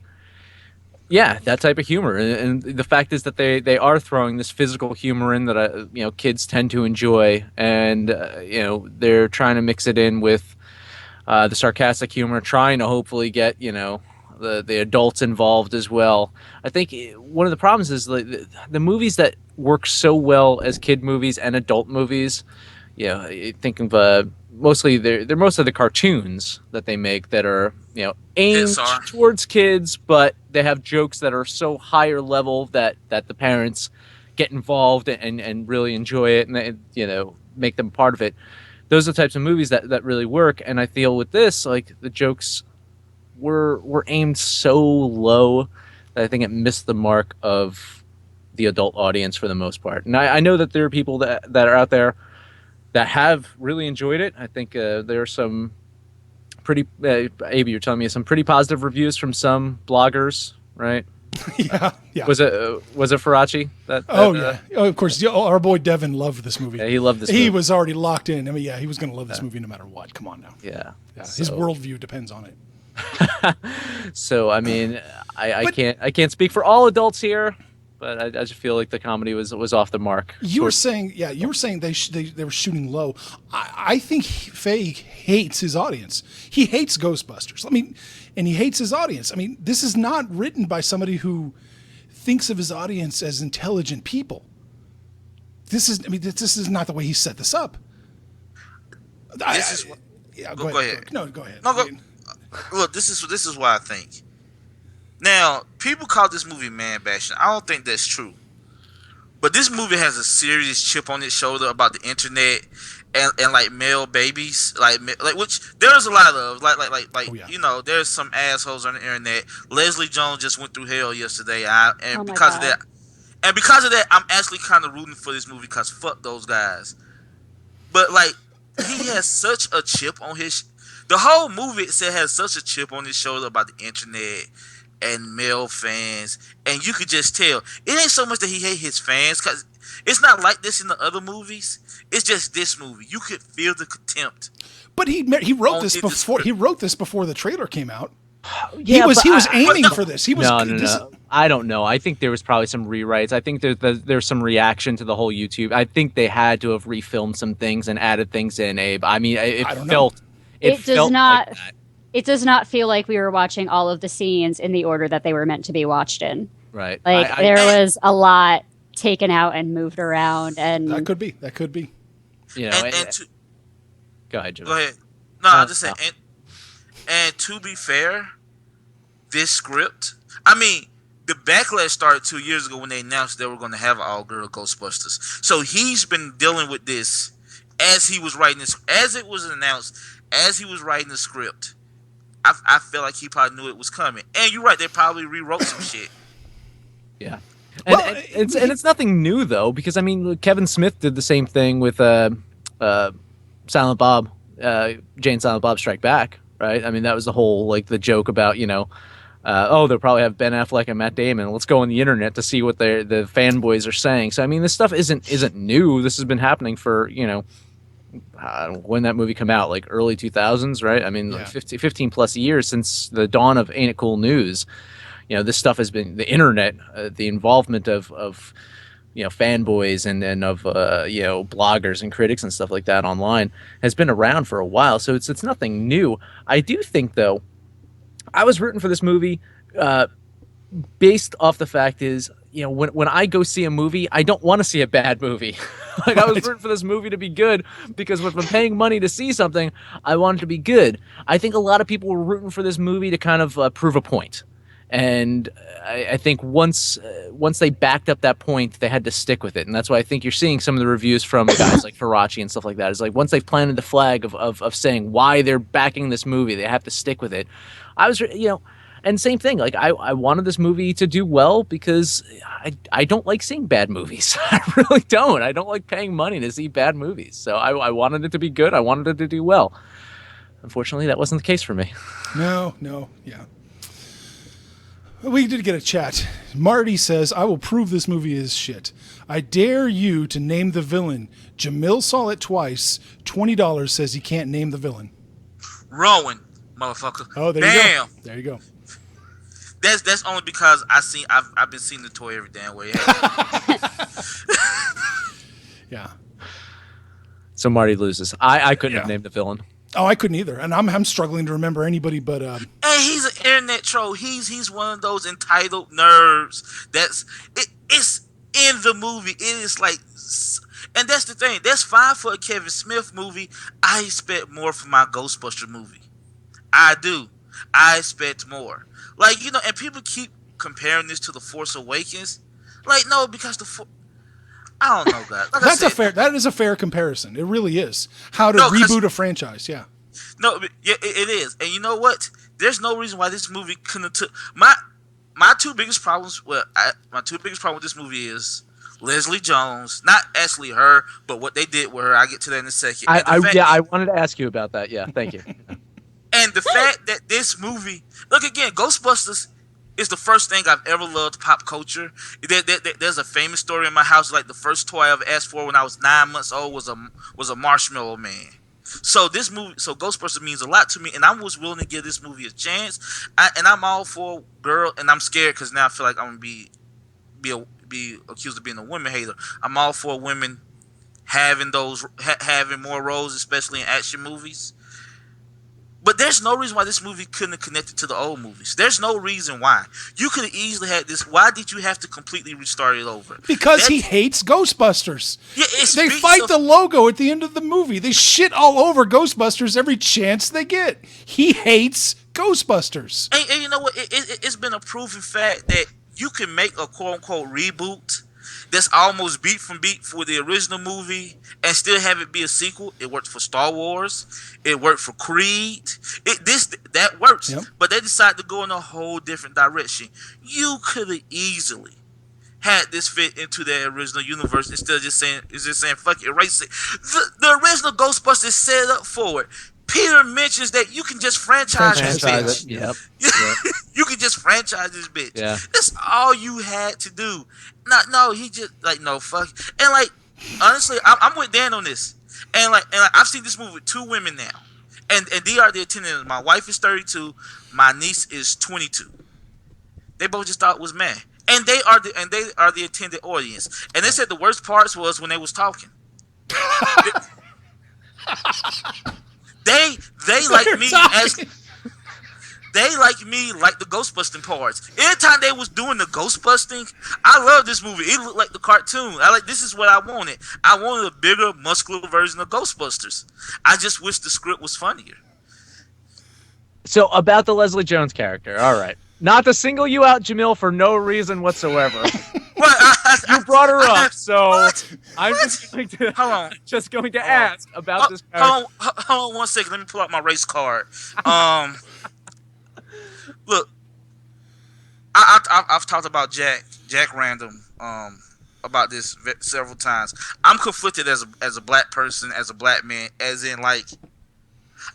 that type of humor, and the fact is that they are throwing this physical humor in that kids tend to enjoy, and they're trying to mix it in with the sarcastic humor, trying to hopefully get the adults involved as well. I think one of the problems is the movies that work so well as kid movies and adult movies. Think of they're mostly the cartoons that they make that are aimed Pixar. towards kids, but they have jokes that are so higher level that the parents get involved and really enjoy it, and make them part of it. Those are the types of movies that really work. And I feel with this, like, the jokes were aimed so low that I think it missed the mark of the adult audience for the most part. And I know that there are people that are out there that have really enjoyed it. I think there are some pretty, Abe, you're telling me some pretty positive reviews from some bloggers, right? Yeah, yeah. Was it Faraci? Yeah. Oh, of course. Our boy Devin loved this movie. Yeah, he loved this. He movie. was already locked in. I mean, yeah, he was going to love this movie no matter what. Come on now. Yeah. Yeah, his worldview depends on it. So I mean, I can't speak for all adults here, but I just feel like the comedy was off the mark. You were saying they were shooting low. I think Feig hates his audience. He hates Ghostbusters. I mean, and he hates his audience. I mean, this is not written by somebody who thinks of his audience as intelligent people. This is not the way he set this up. Go ahead. No, go ahead. No, go. Look, this is what I think. Now, people call this movie man bashing. I don't think that's true. But this movie has a serious chip on its shoulder about the internet and like male babies, like which there's a lot of Oh, yeah. there's some assholes on the internet. Leslie Jones just went through hell yesterday, Oh my God. because of that, I'm actually kind of rooting for this movie because fuck those guys. But like, he has such a chip on his. The whole movie itself has such a chip on his shoulder about the internet and male fans, and you could just tell it ain't so much that he hate his fans because it's not like this in the other movies. It's just this movie. You could feel the contempt. But he wrote On this the before script. he wrote this before the trailer came out. Yeah, he was aiming no. for this. He was No. I don't know. I think there was probably some rewrites. I think there's some reaction to the whole YouTube. I think they had to have refilmed some things and added things in, Abe. I mean, I don't know. It does felt not. like that. It does not feel like we were watching all of the scenes in the order that they were meant to be watched in. Right. Like there was a lot taken out and moved around, and That could be. Go ahead, Jim. Go ahead. No, I just said, and to be fair, this script. I mean, the backlash started 2 years ago when they announced they were going to have an all-girl Ghostbusters. So he's been dealing with this as he was writing this, as it was announced, as he was writing the script. I feel like he probably knew it was coming. And you're right, they probably rewrote some shit. Yeah. Well, It's nothing new though, because I mean Kevin Smith did the same thing with Silent Bob, Jane Silent Bob Strike Back, right? I mean that was the whole like the joke about they'll probably have Ben Affleck and Matt Damon. Let's go on the internet to see what the fanboys are saying. So I mean this stuff isn't new. This has been happening for when that movie come out, like early 2000s, right? I mean, Yeah. like 15 plus years since the dawn of Ain't It Cool News. This stuff has been the internet, the involvement of fanboys and of bloggers and critics and stuff like that online has been around for a while. So it's nothing new. I do think though, I was rooting for this movie based off the fact is, when I go see a movie, I don't want to see a bad movie. Like I was rooting for this movie to be good because if I'm paying money to see something, I want it to be good. I think a lot of people were rooting for this movie to kind of prove a point. And I think once they backed up that point, they had to stick with it. And that's why I think you're seeing some of the reviews from guys like Faraci and stuff like that. Is like once they've planted the flag of saying why they're backing this movie, they have to stick with it. And same thing, like I wanted this movie to do well because I don't like seeing bad movies. I really don't. I don't like paying money to see bad movies. So I wanted it to be good. I wanted it to do well. Unfortunately, that wasn't the case for me. No, yeah. We did get a chat. Marty says, I will prove this movie is shit. I dare you to name the villain. Jamill saw it twice. $20 says he can't name the villain. Rowan, motherfucker. Oh, there Damn. you go. There you go. That's only because I've been seeing the toy every damn way. Yeah. So Marty loses. I couldn't Yeah. have named the villain. Oh, I couldn't either. And I'm struggling to remember anybody but... And he's an internet troll. He's one of those entitled nerds. It's in the movie. It is like, and that's the thing. That's fine for a Kevin Smith movie. I expect more from my Ghostbuster movie. I do. I expect more. Like, you know, and people keep comparing this to The Force Awakens. Like, no, because I don't know, guys. Like that is a fair comparison. It really is. How to reboot a franchise, yeah. No, yeah, it is. And you know what? There's no reason why this movie couldn't have took my two biggest problems. Well, my two biggest problems with this movie is Leslie Jones, not actually her, but what they did with her. I'll get to that in a second. I wanted to ask you about that. Yeah, thank you. And the fact that this movie, look again, Ghostbusters is the first thing I've ever loved pop culture. There's a famous story in my house. Like the first toy I ever asked for when I was 9 months old was a Marshmallow Man. So this movie, so Ghostbusters means a lot to me, and I was willing to give this movie a chance. And I'm all for girl, and I'm scared because now I feel like I'm gonna be accused of being a women hater. I'm all for women having having more roles, especially in action movies. But there's no reason why this movie couldn't have connected to the old movies. There's no reason why. You could have easily had this. Why did you have to completely restart it over? Because he hates Ghostbusters. Yeah, they fight the logo at the end of the movie. They shit all over Ghostbusters every chance they get. He hates Ghostbusters. And you know what? It's been a proven fact that you can make a quote-unquote reboot that's almost beat from beat for the original movie and still have it be a sequel. It worked for Star Wars. It worked for Creed. That works. Yep. But they decided to go in a whole different direction. You could have easily had this fit into the original universe instead of just saying fuck it, erase it. The original Ghostbusters set up for it. Peter mentions that you can just franchise this bitch. Yep. You can just franchise this bitch. Yeah. That's all you had to do. No, he just like no fuck. And like honestly, I'm with Dan on this. And I've seen this movie with two women now, and they are the attendants. My wife is 32. My niece is 22. They both just thought it was meh. And they are the attended audience. And they said the worst parts was when they was talking. They like me as they like the Ghostbusting parts. Anytime they was doing the Ghostbusting, I love this movie. It looked like the cartoon. This is what I wanted. I wanted a bigger, muscular version of Ghostbusters. I just wish the script was funnier. So about the Leslie Jones character, all right. Not to single you out, Jamill, for no reason whatsoever. You brought her up, so I'm just going to ask about this character. Hold on 1 second. Let me pull out my race card. Look, I've talked about Jack Random about this several times. I'm conflicted as a black person, as a black man, as in like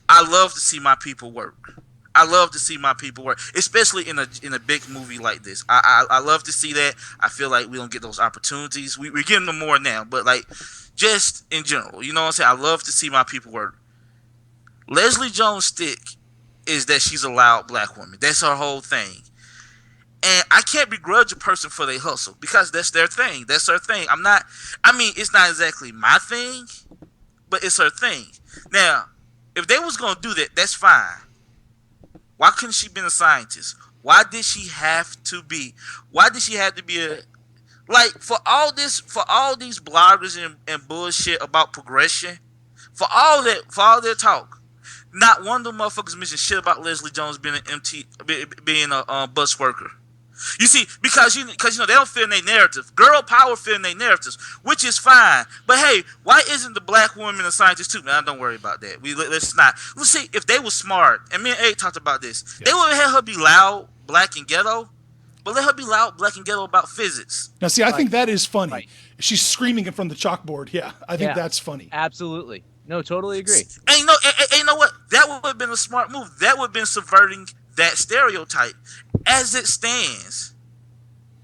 I love to see my people work. I love to see my people work, especially in a big movie like this. I love to see that. I feel like we don't get those opportunities. We're getting them more now, but like just in general, you know what I'm saying? I love to see my people work. Leslie Jones' stick is that she's a loud black woman. That's her whole thing. And I can't begrudge a person for their hustle because that's their thing. That's her thing. It's not exactly my thing, but it's her thing. Now, if they was going to do that, that's fine. Why couldn't she been a scientist? Why did she have to be for all these bloggers and bullshit about progression, for all their talk, not one of them motherfuckers mentioned shit about Leslie Jones being being a bus worker. You see, because they don't fit in their narrative. Girl power fit in their narratives, which is fine. But hey, why isn't the black woman a scientist too? Man, don't worry about that. Let's not. Let's see if they were smart. And me and A talked about this. Yeah. They would have had her be loud, black, and ghetto. But let her be loud, black, and ghetto about physics. Now, see, I think that is funny. Right. She's screaming it from the chalkboard. Yeah, I think that's funny. Absolutely. No, totally agree. And you know what? That would have been a smart move. That would have been subverting that stereotype. As it stands,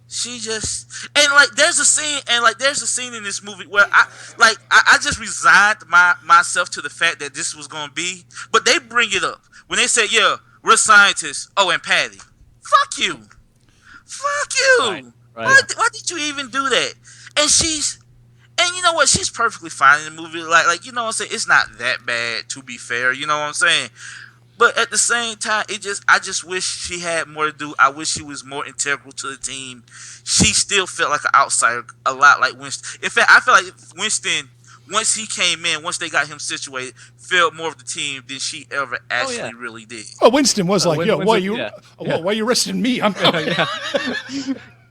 she just and like there's a scene in this movie where I just resigned myself to the fact that this was gonna be, but they bring it up when they say, yeah, we're scientists. Oh, and Patty, fuck you. Right. Why did you even do that? And you know what? She's perfectly fine in the movie. Like you know what I'm saying? It's not that bad, to be fair. You know what I'm saying? But at the same time, I just wish she had more to do. I wish she was more integral to the team. She still felt like an outsider, a lot like Winston. In fact, I feel like Winston, once he came in, once they got him situated, felt more of the team than she ever actually really did. Oh, Winston was like, yo, Winston, why you arresting me? I'm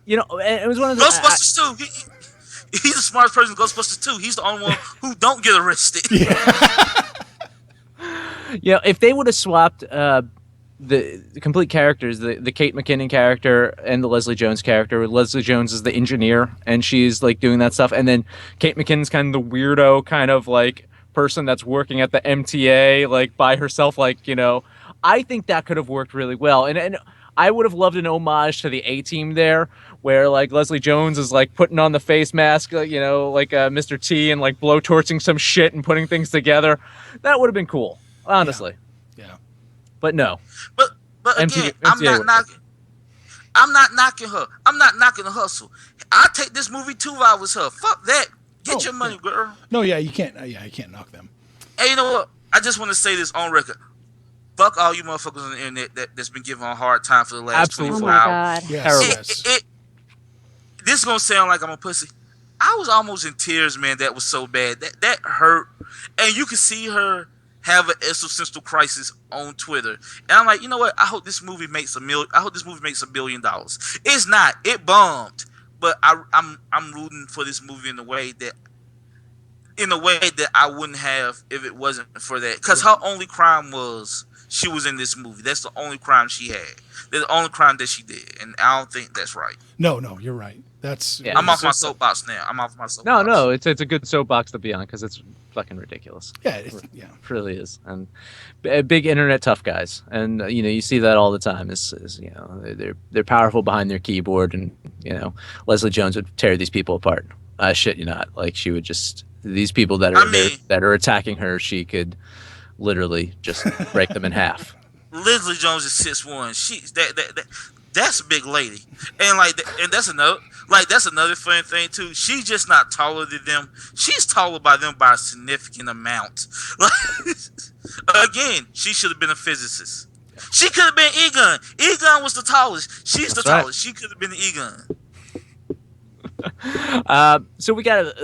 You know, it was one of those. Ghostbusters 2. He's the smartest person in Ghostbusters 2. He's the only one who don't get arrested. You know, if they would have swapped the complete characters, the Kate McKinnon character and the Leslie Jones character, Leslie Jones is the engineer and she's like doing that stuff, and then Kate McKinnon's kind of the weirdo kind of like person that's working at the MTA like by herself, like, you know, I think that could have worked really well. And I would have loved an homage to the A-Team there, where like Leslie Jones is like putting on the face mask, you know, like Mr. T, and like blowtorching some shit and putting things together. That would have been cool, honestly. Yeah. But no. But again, I'm not knocking her. I'm not knocking the hustle. I take this movie 2 hours. Her. Fuck that. Get your money, girl. No, yeah, you can't. Yeah, you can't knock them. Hey, you know what? I just want to say this on record. Fuck all you motherfuckers on the internet that's been giving a hard time for the last 24 hours. Yes. This is gonna sound like I'm a pussy. I was almost in tears, man. That was so bad. That hurt. And you can see her have an existential crisis on Twitter. And I'm like, you know what? I hope this movie makes $1 billion. It's not. It bombed. But I'm rooting for this movie in a way that I wouldn't have if it wasn't for that. Because her only crime was she was in this movie. That's the only crime she had. That's the only crime that she did. And I don't think that's right. No, you're right. I'm off my soapbox now. No, it's a good soapbox to be on because it's fucking ridiculous. Yeah, it really is. And big internet tough guys, and you know you see that all the time. Is you know they're powerful behind their keyboard, and you know Leslie Jones would tear these people apart. Shit, you not like she would just these people that are attacking her. She could literally just break them in half. Leslie Jones is 6'1". That's a big lady, and that's another fun thing too. She's just not taller than them. She's taller by them by a significant amount. Again, she should have been a physicist. She could have been Egon. Egon was the tallest. She's the tallest. She could have been Egon. So we got,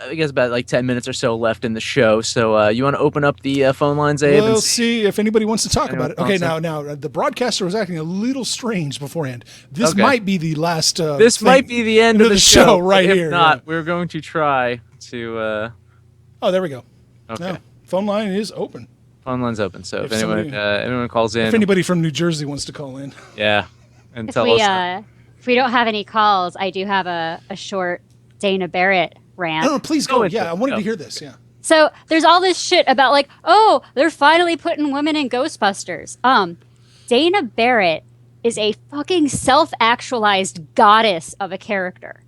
I guess, about like 10 minutes or so left in the show. So you want to open up the phone lines, Abe? We'll see if anybody wants to talk about it. Okay, now the broadcaster was acting a little strange beforehand. This might be the last. This might be the end of the show right here. If not, we're going to try to. Oh, there we go. Okay. No, phone line is open. Phone line's open. So if anyone calls in, if anybody from New Jersey wants to call in, and tell us. If we don't have any calls, I do have a short Dana Barrett rant. No, please go. Yeah, I wanted to hear this. Yeah. So there's all this shit about like, oh, they're finally putting women in Ghostbusters. Dana Barrett is a fucking self-actualized goddess of a character.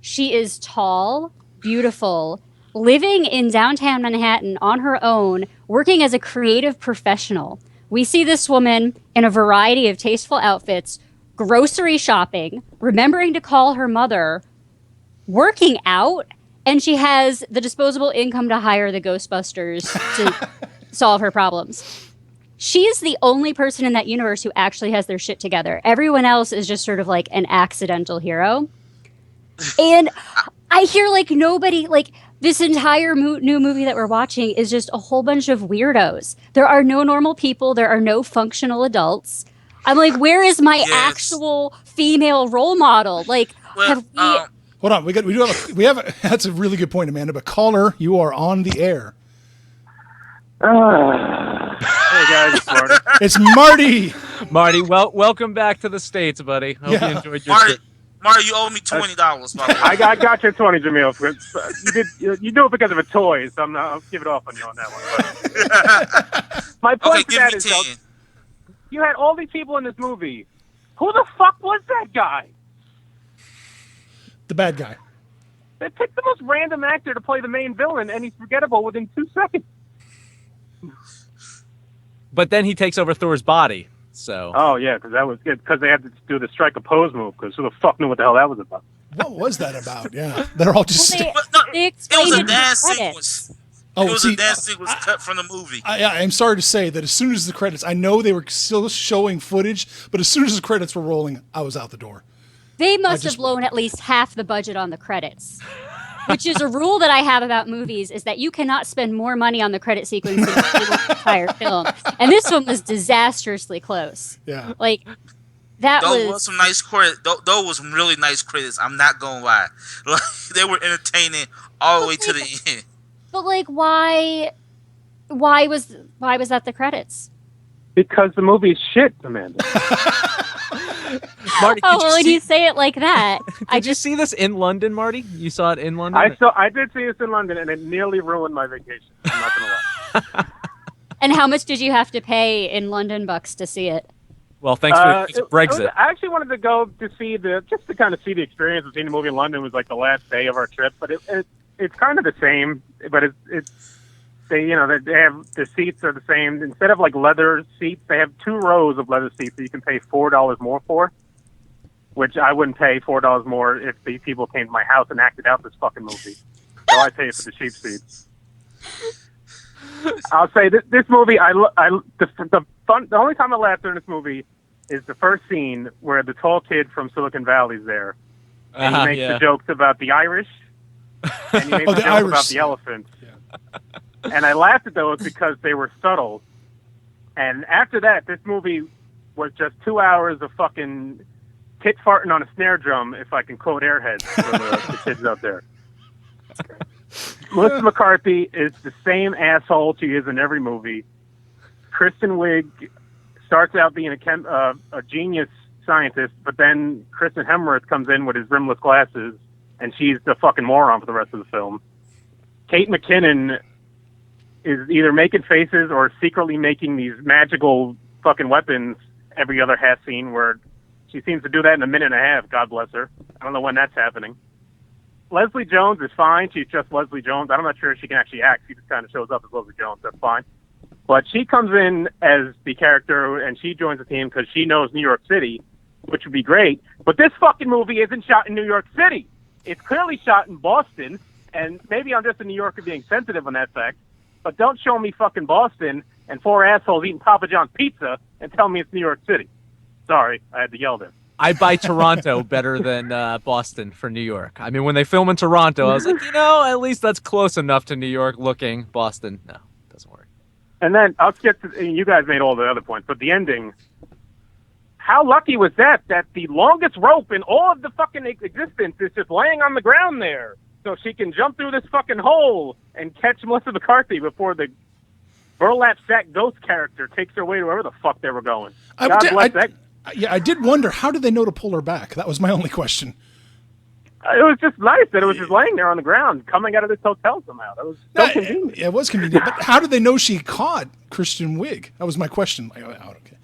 She is tall, beautiful, living in downtown Manhattan on her own, working as a creative professional. We see this woman in a variety of tasteful outfits, grocery shopping, remembering to call her mother, working out, and she has the disposable income to hire the Ghostbusters to solve her problems. She is the only person in that universe who actually has their shit together. Everyone else is just sort of like an accidental hero. And I hear like nobody, like this entire new movie that we're watching is just a whole bunch of weirdos. There are no normal people. There are no functional adults. I'm like, where is my actual female role model? Like, have we? Hold on, we have. That's a really good point, Amanda. But caller, you are on the air. Hey guys, it's Marty. It's Marty. Marty, welcome back to the States, buddy. Hope you enjoyed your trip. Marty, you owe me $20. I got your 20, Jamill. You do it because of a toy, so I'll give it off on you on that one. But my point give me 10. you had all these people in this movie. Who the fuck was that guy? The bad guy. They picked the most random actor to play the main villain, and he's forgettable within 2 seconds. But then he takes over Thor's body. So. Oh yeah, because that was good. Because they had to do the strike a pose move. Because who the fuck knew what the hell that was about? What was that about? Yeah, they're all just. Well, But no, they it explained was a in the dance credits. sequence. Oh, It was see, a dance sequence cut from the movie. I'm sorry to say that as soon as the credits, I know they were still showing footage, but as soon as the credits were rolling, I was out the door. They must just- have blown at least half the budget on the credits. Which is a rule that I have about movies, is that you cannot spend more money on the credit sequence than you do on the entire film. And this one was disastrously close. Yeah. Like, that Those was... was some nice credits. Those was some really nice credits. I'm not gonna lie. Like, they were entertaining all the way to the end. But, like, why was that the credits? Because the movie is shit, Amanda. Marty, Oh, did well, you when see, you say it like that, did you see this in London, Marty? You saw it in London? I did see this in London, and it nearly ruined my vacation. I'm not gonna lie. And how much did you have to pay in London bucks to see it? Well, thanks for Brexit. I actually wanted to go to see just to kind of see the experience of seeing the movie in London. It was like the last day of our trip, but it's kind of the same. But they have the seats are the same. Instead of like leather seats, they have 2 rows of leather seats that you can pay $4 more for. Which I wouldn't pay $4 more if these people came to my house and acted out this fucking movie. So I pay for the cheap seats. I'll say this movie. The only time I laughed during this movie is the first scene where the tall kid from Silicon Valley is there, and he makes the jokes about the Irish, and he makes the joke about the elephants. Yeah. And I laughed at those because they were subtle. And after that, this movie was just 2 hours of fucking tit farting on a snare drum, if I can quote Airheads for the kids out there. Melissa McCarthy is the same asshole she is in every movie. Kristen Wiig starts out being a genius scientist, but then Kristen Hemsworth comes in with his rimless glasses, and she's the fucking moron for the rest of the film. Kate McKinnon is either making faces or secretly making these magical fucking weapons every other half scene where she seems to do that in a minute and a half. God bless her. I don't know when that's happening. Leslie Jones is fine. She's just Leslie Jones. I'm not sure if she can actually act. She just kind of shows up as Leslie Jones. That's fine. But she comes in as the character, and she joins the team because she knows New York City, which would be great. But this fucking movie isn't shot in New York City. It's clearly shot in Boston, and maybe I'm just a New Yorker being sensitive on that fact, but don't show me fucking Boston and 4 assholes eating Papa John's pizza and tell me it's New York City. Sorry, I had to yell there. I buy Toronto better than Boston for New York. I mean, when they film in Toronto, I was like, at least that's close enough to New York looking. Boston, no, doesn't work. And then I'll skip to, you guys made all the other points, but the ending, how lucky was that the longest rope in all of the fucking existence is just laying on the ground there so she can jump through this fucking hole and catch Melissa McCarthy before the burlap sack ghost character takes her away to wherever the fuck they were going. God bless that. Yeah, I did wonder, how did they know to pull her back? That was my only question. It was just nice that it was just laying there on the ground, coming out of this hotel somehow. That was so convenient. It was convenient, but how did they know she caught Kristen Wiig? That was my question. Like, okay,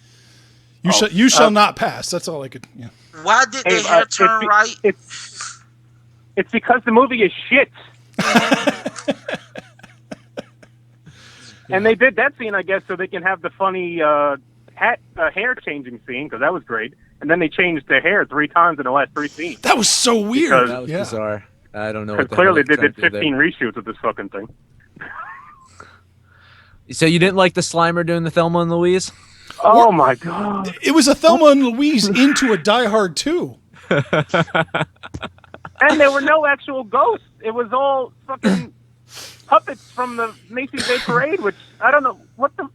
you shall not pass. That's all I could. Yeah. Why did their hair turn right? It's because the movie is shit. And they did that scene, I guess, so they can have the funny hair changing scene, because that was great. And then they changed their hair 3 times in the last 3 scenes. That was so weird. That was bizarre. I don't know. Because clearly they did 15 reshoots of this fucking thing. So you didn't like the Slimer doing the Thelma and Louise? Oh my god! It was a Thelma and Louise into a Die Hard 2. And there were no actual ghosts. It was all fucking puppets from the Macy's Day Parade, which I don't know what the.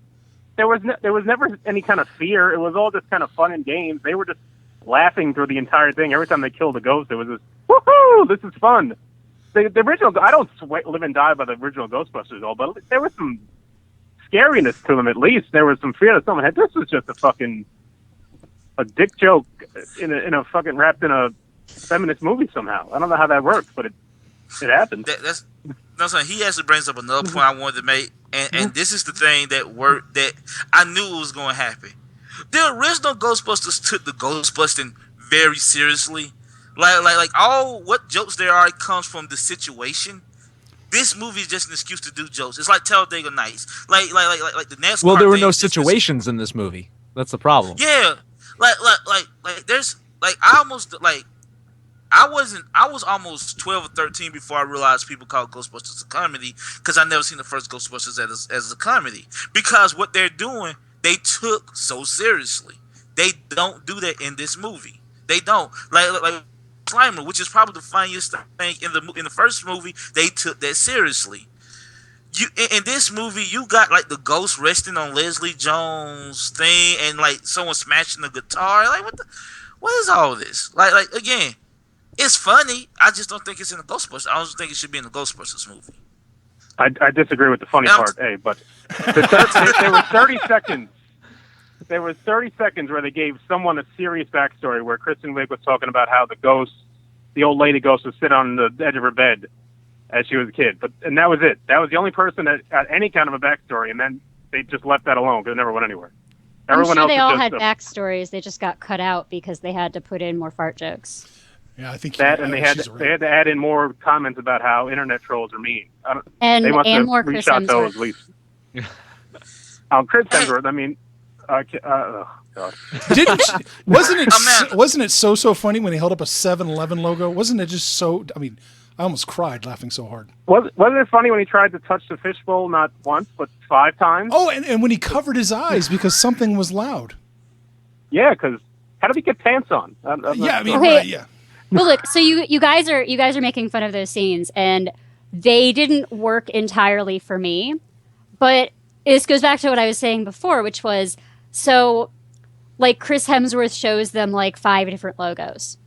There was never any kind of fear. It was all just kind of fun and games. They were just laughing through the entire thing. Every time they killed a ghost, it was just, woohoo, this is fun. The original, I don't live and die by the original Ghostbusters, but there was some scariness to them at least. There was some fear that someone had. This was just a dick joke in a fucking wrapped in a feminist movie somehow. I don't know how that works, but it happened. He actually brings up another point I wanted to make, and this is the thing that I knew it was going to happen. the original Ghostbusters took the Ghostbusting very seriously. Like all what jokes there are comes from the situation. This movie is just an excuse to do jokes. It's like Talladega Nights. Like the NASCAR. Well, there were thing no is just situations in this movie. That's the problem. yeah. Like there's like I was almost 12 or 13 before I realized people call Ghostbusters a comedy because I never seen the first Ghostbusters as a comedy. Because what they're doing, they took so seriously. They don't do that in this movie. They don't. Like Slimer, which is probably the funniest thing in the first movie, they took that seriously. You in this movie, you got like the ghost resting on Leslie Jones' thing, and like someone smashing the guitar. Like what is all this? Like again, it's funny. I just don't think it's in the Ghostbusters. I don't think it should be in the Ghostbusters movie. I disagree with the funny part, but there were 30 seconds. There was 30 seconds where they gave someone a serious backstory where Kristen Wiig was talking about how the old lady ghost would sit on the edge of her bed as she was a kid. And that was it. That was the only person that got any kind of a backstory, and then they just left that alone because it never went anywhere. Everyone I'm sure else they all just had backstories. They just got cut out because they had to put in more fart jokes. Yeah, I think that, and they had to add in more comments about how internet trolls are mean. And they must have more Chris reshot Hemsworth. those at least. Chris Hemsworth. I mean, oh God. Wasn't it so funny when he held up a 7-Eleven logo? Wasn't it just so? I mean, I almost cried laughing so hard. Wasn't it funny when he tried to touch the fishbowl not once but 5 times? Oh, and when he covered his eyes because something was loud. Yeah, because how did he get pants on? Yeah, I mean, okay. right, yeah. Well, look. So you guys are making fun of those scenes, and they didn't work entirely for me. But this goes back to what I was saying before, which was so. Like Chris Hemsworth shows them like 5 different logos.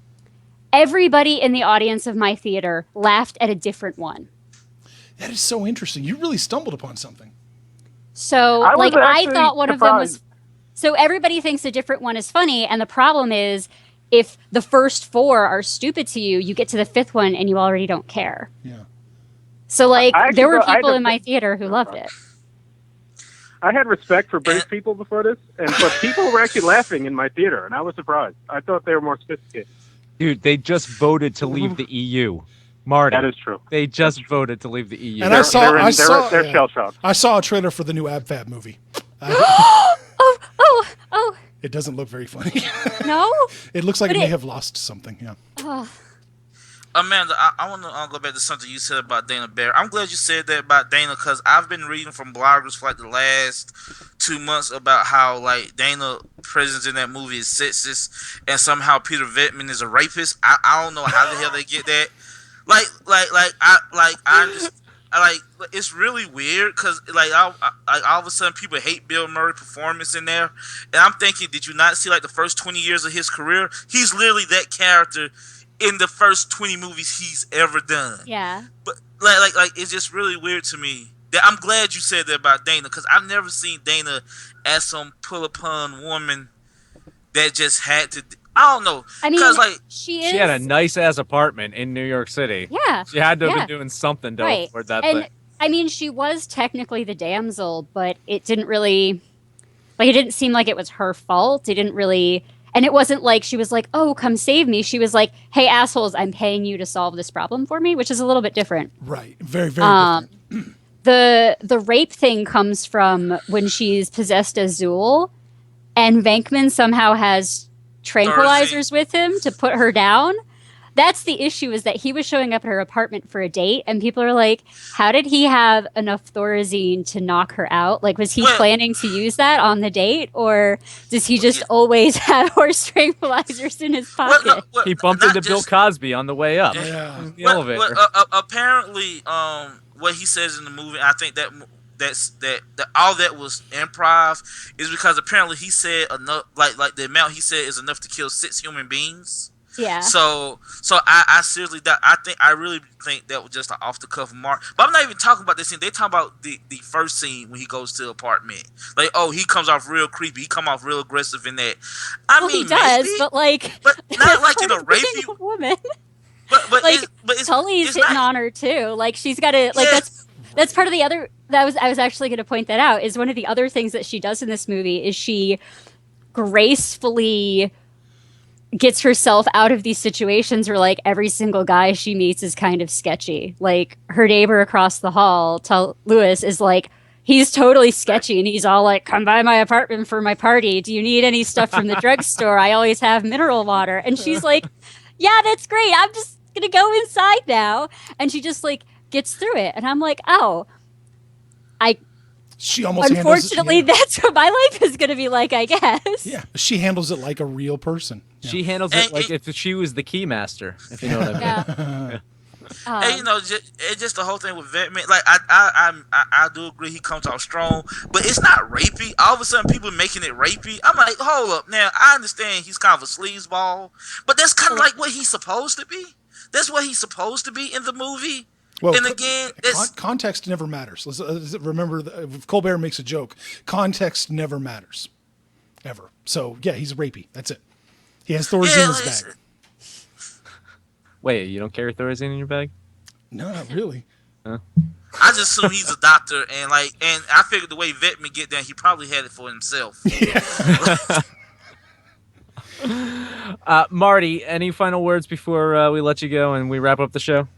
Everybody in the audience of my theater laughed at a different one. That is so interesting. You really stumbled upon something. So I thought one of them was. So everybody thinks a different one is funny, and the problem is if the first 4 are stupid to you, you get to the 5th one and you already don't care. Yeah. So there were people in my theater who loved it. I had respect for British people before this, but people were actually laughing in my theater, and I was surprised. I thought they were more sophisticated. Dude, they just voted to leave the EU. Marty. That is true. They just voted to leave the EU. And they're shell-shocked. I saw a trailer for the new AbFab movie. Oh. It doesn't look very funny. No? It looks like it may have lost something, yeah. Amanda, I want to go back to something you said about Dana Barrett. I'm glad you said that about Dana because I've been reading from bloggers for like the last 2 months about how like Dana presence in that movie is sexist and somehow Peter Venkman is a rapist. I don't know how the hell they get that. It's really weird because all of a sudden people hate Bill Murray's performance in there, and I'm thinking, did you not see like the first 20 years of his career? He's literally that character in the first 20 movies he's ever done. Yeah. But like it's just really weird to me. That I'm glad you said that about Dana because I've never seen Dana as some pull upon woman that just had to. I don't know. I mean, she had a nice ass apartment in New York City. Yeah. She had to have been doing something to afford that thing. I mean, she was technically the damsel, but it didn't really, it didn't seem like it was her fault. It didn't really, and it wasn't like she was like, oh, come save me. She was like, hey, assholes, I'm paying you to solve this problem for me, which is a little bit different. Right. Very, very different. The rape thing comes from when she's possessed as Zool, and Venkman somehow has tranquilizers with him to put her down. That's the issue, is that he was showing up at her apartment for a date, and people are like, how did he have enough Thorazine to knock her out? Like, was he planning to use that on the date, or does he just always have horse tranquilizers in his pocket? He bumped into Bill Cosby on the way up. In the elevator. Apparently, what he says in the movie, I think that all that was improv, is because apparently he said enough, like the amount he said is enough to kill 6 human beings. Yeah. So I seriously, I really think that was just an off the cuff remark. But I'm not even talking about this scene. They talking about the first scene when he goes to the apartment. Like, oh, he comes off real creepy. He come off real aggressive in that. I mean, he does, maybe, but not like in a rapey woman. But Tully's hitting on her too. Like, she's got to That's part of the other. I was actually going to point that out. Is one of the other things that she does in this movie is she gracefully gets herself out of these situations where like every single guy she meets is kind of sketchy. Like her neighbor across the hall, Lewis, is like, he's totally sketchy and he's all like, come by my apartment for my party. Do you need any stuff from the drugstore? I always have mineral water. And she's like, yeah, that's great. I'm just gonna go inside now. And she just like gets through it. And I'm like, oh, she almost unfortunately, that's what my life is going to be like, I guess. Yeah, she handles it like a real person. Yeah. She handles it like if she was the keymaster, if you know what I mean. Yeah. And you know, just the whole thing with Vetman. Like I do agree he comes out strong, but it's not rapey. All of a sudden, people making it rapey. I'm like, hold up, now I understand he's kind of a sleazeball, but that's kind of like what he's supposed to be. That's what he's supposed to be in the movie. Well, and again, context never matters. Let's remember, if Colbert makes a joke, context never matters, ever. So yeah, he's rapey. That's it. He has Thorazine in his bag. Wait, you don't carry Thorazine in your bag? No, not really. I just assume he's a doctor, and I figured the way Vetman get there, he probably had it for himself. Marty, any final words before we let you go and we wrap up the show?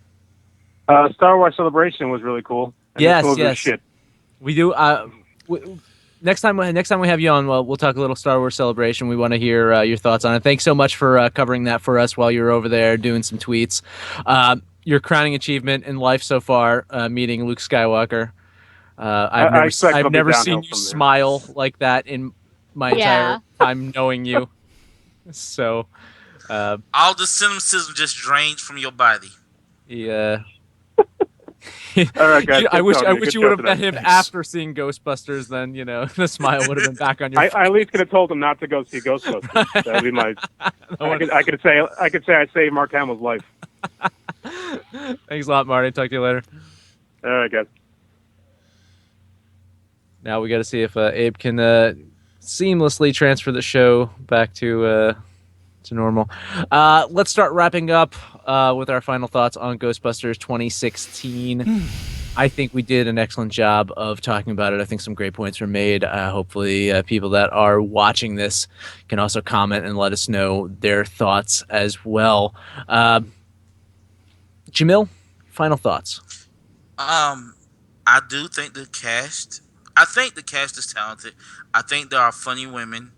Star Wars Celebration was really cool. And Yes, this movie was yes. shit. We do. Next time we have you on, we'll talk a little Star Wars Celebration. We want to hear your thoughts on it. Thanks so much for covering that for us while you were over there doing some tweets. Your crowning achievement in life so far, meeting Luke Skywalker. I've never seen you smile like that in my entire time knowing you. So, all the cynicism just drained from your body. Yeah. All right, guys. I wish you would have met him after seeing Ghostbusters. Then the smile would have been back on your face. I at least could have told him not to go see Ghostbusters. That would be my. I could say I saved Mark Hamill's life. Thanks a lot, Marty. Talk to you later. All right, guys. Now we got to see if Abe can seamlessly transfer the show back to normal. Let's start wrapping up with our final thoughts on Ghostbusters 2016. I think we did an excellent job of talking about it. I think some great points were made. Hopefully people that are watching this can also comment and let us know their thoughts as well. Jamill, final thoughts. I do think the cast is talented. I think there are funny women.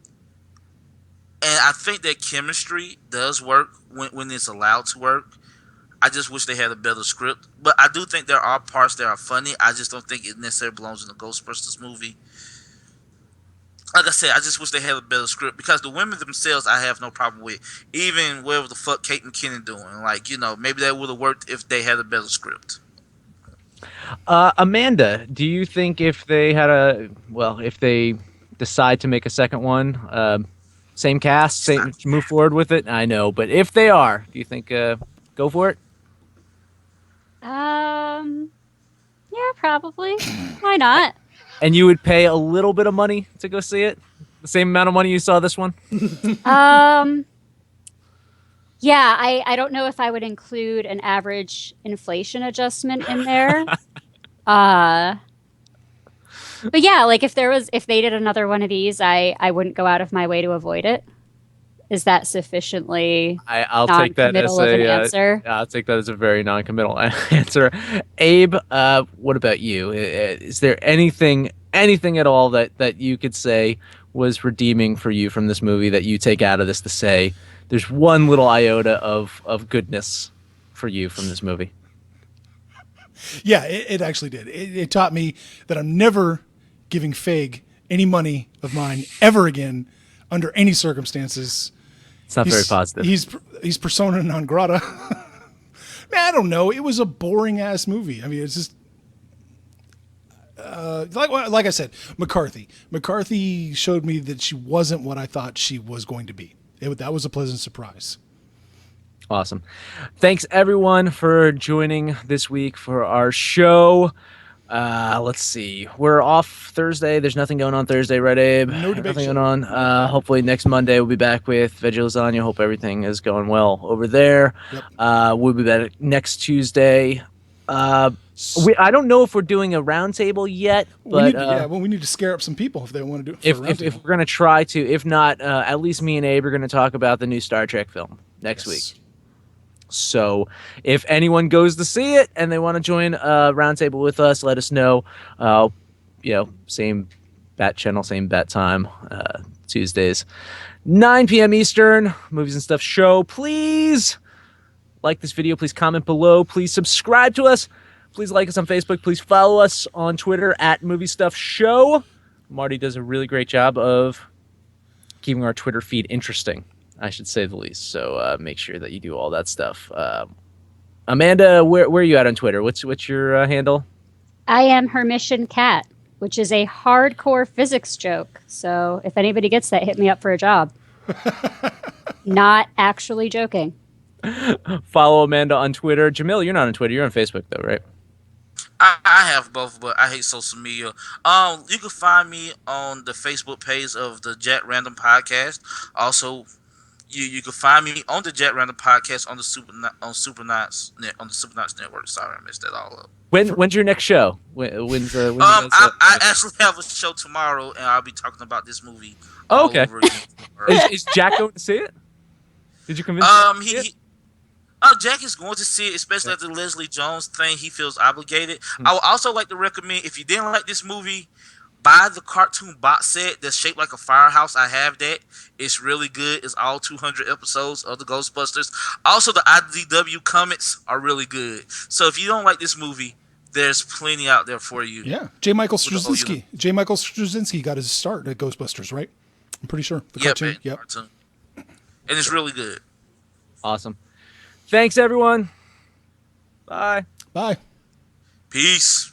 And I think that chemistry does work when it's allowed to work. I just wish they had a better script. But I do think there are parts that are funny. I just don't think it necessarily belongs in the Ghostbusters movie. Like I said, I just wish they had a better script. Because the women themselves, I have no problem with. Even whatever the fuck Kate McKinnon doing. Like, maybe that would have worked if they had a better script. Amanda, do you think if they decide to make a second one, same cast, move forward with it? I know, but if they are, do you think go for it? Yeah, probably. Why not? And you would pay a little bit of money to go see it? The same amount of money you saw this one? Yeah, I don't know if I would include an average inflation adjustment in there. But yeah, like if they did another one of these, I wouldn't go out of my way to avoid it. Is that sufficiently I'll take that as an answer? I'll take that as a very non-committal answer. Abe, what about you? Is there anything at all that you could say was redeeming for you from this movie that you take out of this to say there's one little iota of goodness for you from this movie? Yeah, it actually did. It taught me that I'm never giving Feig any money of mine ever again under any circumstances. It's not very positive. He's persona non grata. Man, I don't know. It was a boring ass movie. I mean, it's just like I said, McCarthy. McCarthy showed me that she wasn't what I thought she was going to be. That was a pleasant surprise. Awesome. Thanks, everyone, for joining this week for our show. Let's see. We're off Thursday. There's nothing going on Thursday, right, Abe? No debate. Nothing going on. Hopefully next Monday we'll be back with Veggie Lasagna. Hope everything is going well over there. Yep. We'll be back next Tuesday. I don't know if we're doing a roundtable yet, but we need to scare up some people if they want to do it. if we're gonna try to, if not, at least me and Abe are gonna talk about the new Star Trek film next week. So if anyone goes to see it and they want to join a roundtable with us, let us know. Same bat channel, same bat time, Tuesdays, 9 p.m. Eastern, Movies and Stuff show. Please like this video. Please comment below. Please subscribe to us. Please like us on Facebook. Please follow us on Twitter at Movie Stuff Show. Marty does a really great job of keeping our Twitter feed interesting, I should say the least. So make sure that you do all that stuff. Amanda, where are you at on Twitter? What's your handle? I am Hermission Cat, which is a hardcore physics joke. So if anybody gets that, hit me up for a job. Not actually joking. Follow Amanda on Twitter. Jamill, you're not on Twitter. You're on Facebook, though, right? I have both, but I hate social media. You can find me on the Facebook page of the Jet Random Podcast. Also, you can find me on the Jet Random Podcast on the Supernauts Network. Sorry, I messed that all up. When's your next show? When's I actually have a show tomorrow, and I'll be talking about this movie. Oh, okay. Over again. Is Jack going to see it? Did you convince him? Jack is going to see it, especially after the Leslie Jones thing. He feels obligated. I would also like to recommend, if you didn't like this movie, buy the cartoon box set that's shaped like a firehouse. I have that. It's really good. It's all 200 episodes of the Ghostbusters. Also, the IDW comics are really good. So if you don't like this movie, there's plenty out there for you. Yeah. J. Michael Straczynski got his start at Ghostbusters, right? I'm pretty sure. The cartoon. Yep. Cartoon. And it's really good. Awesome. Thanks, everyone. Bye. Bye. Peace.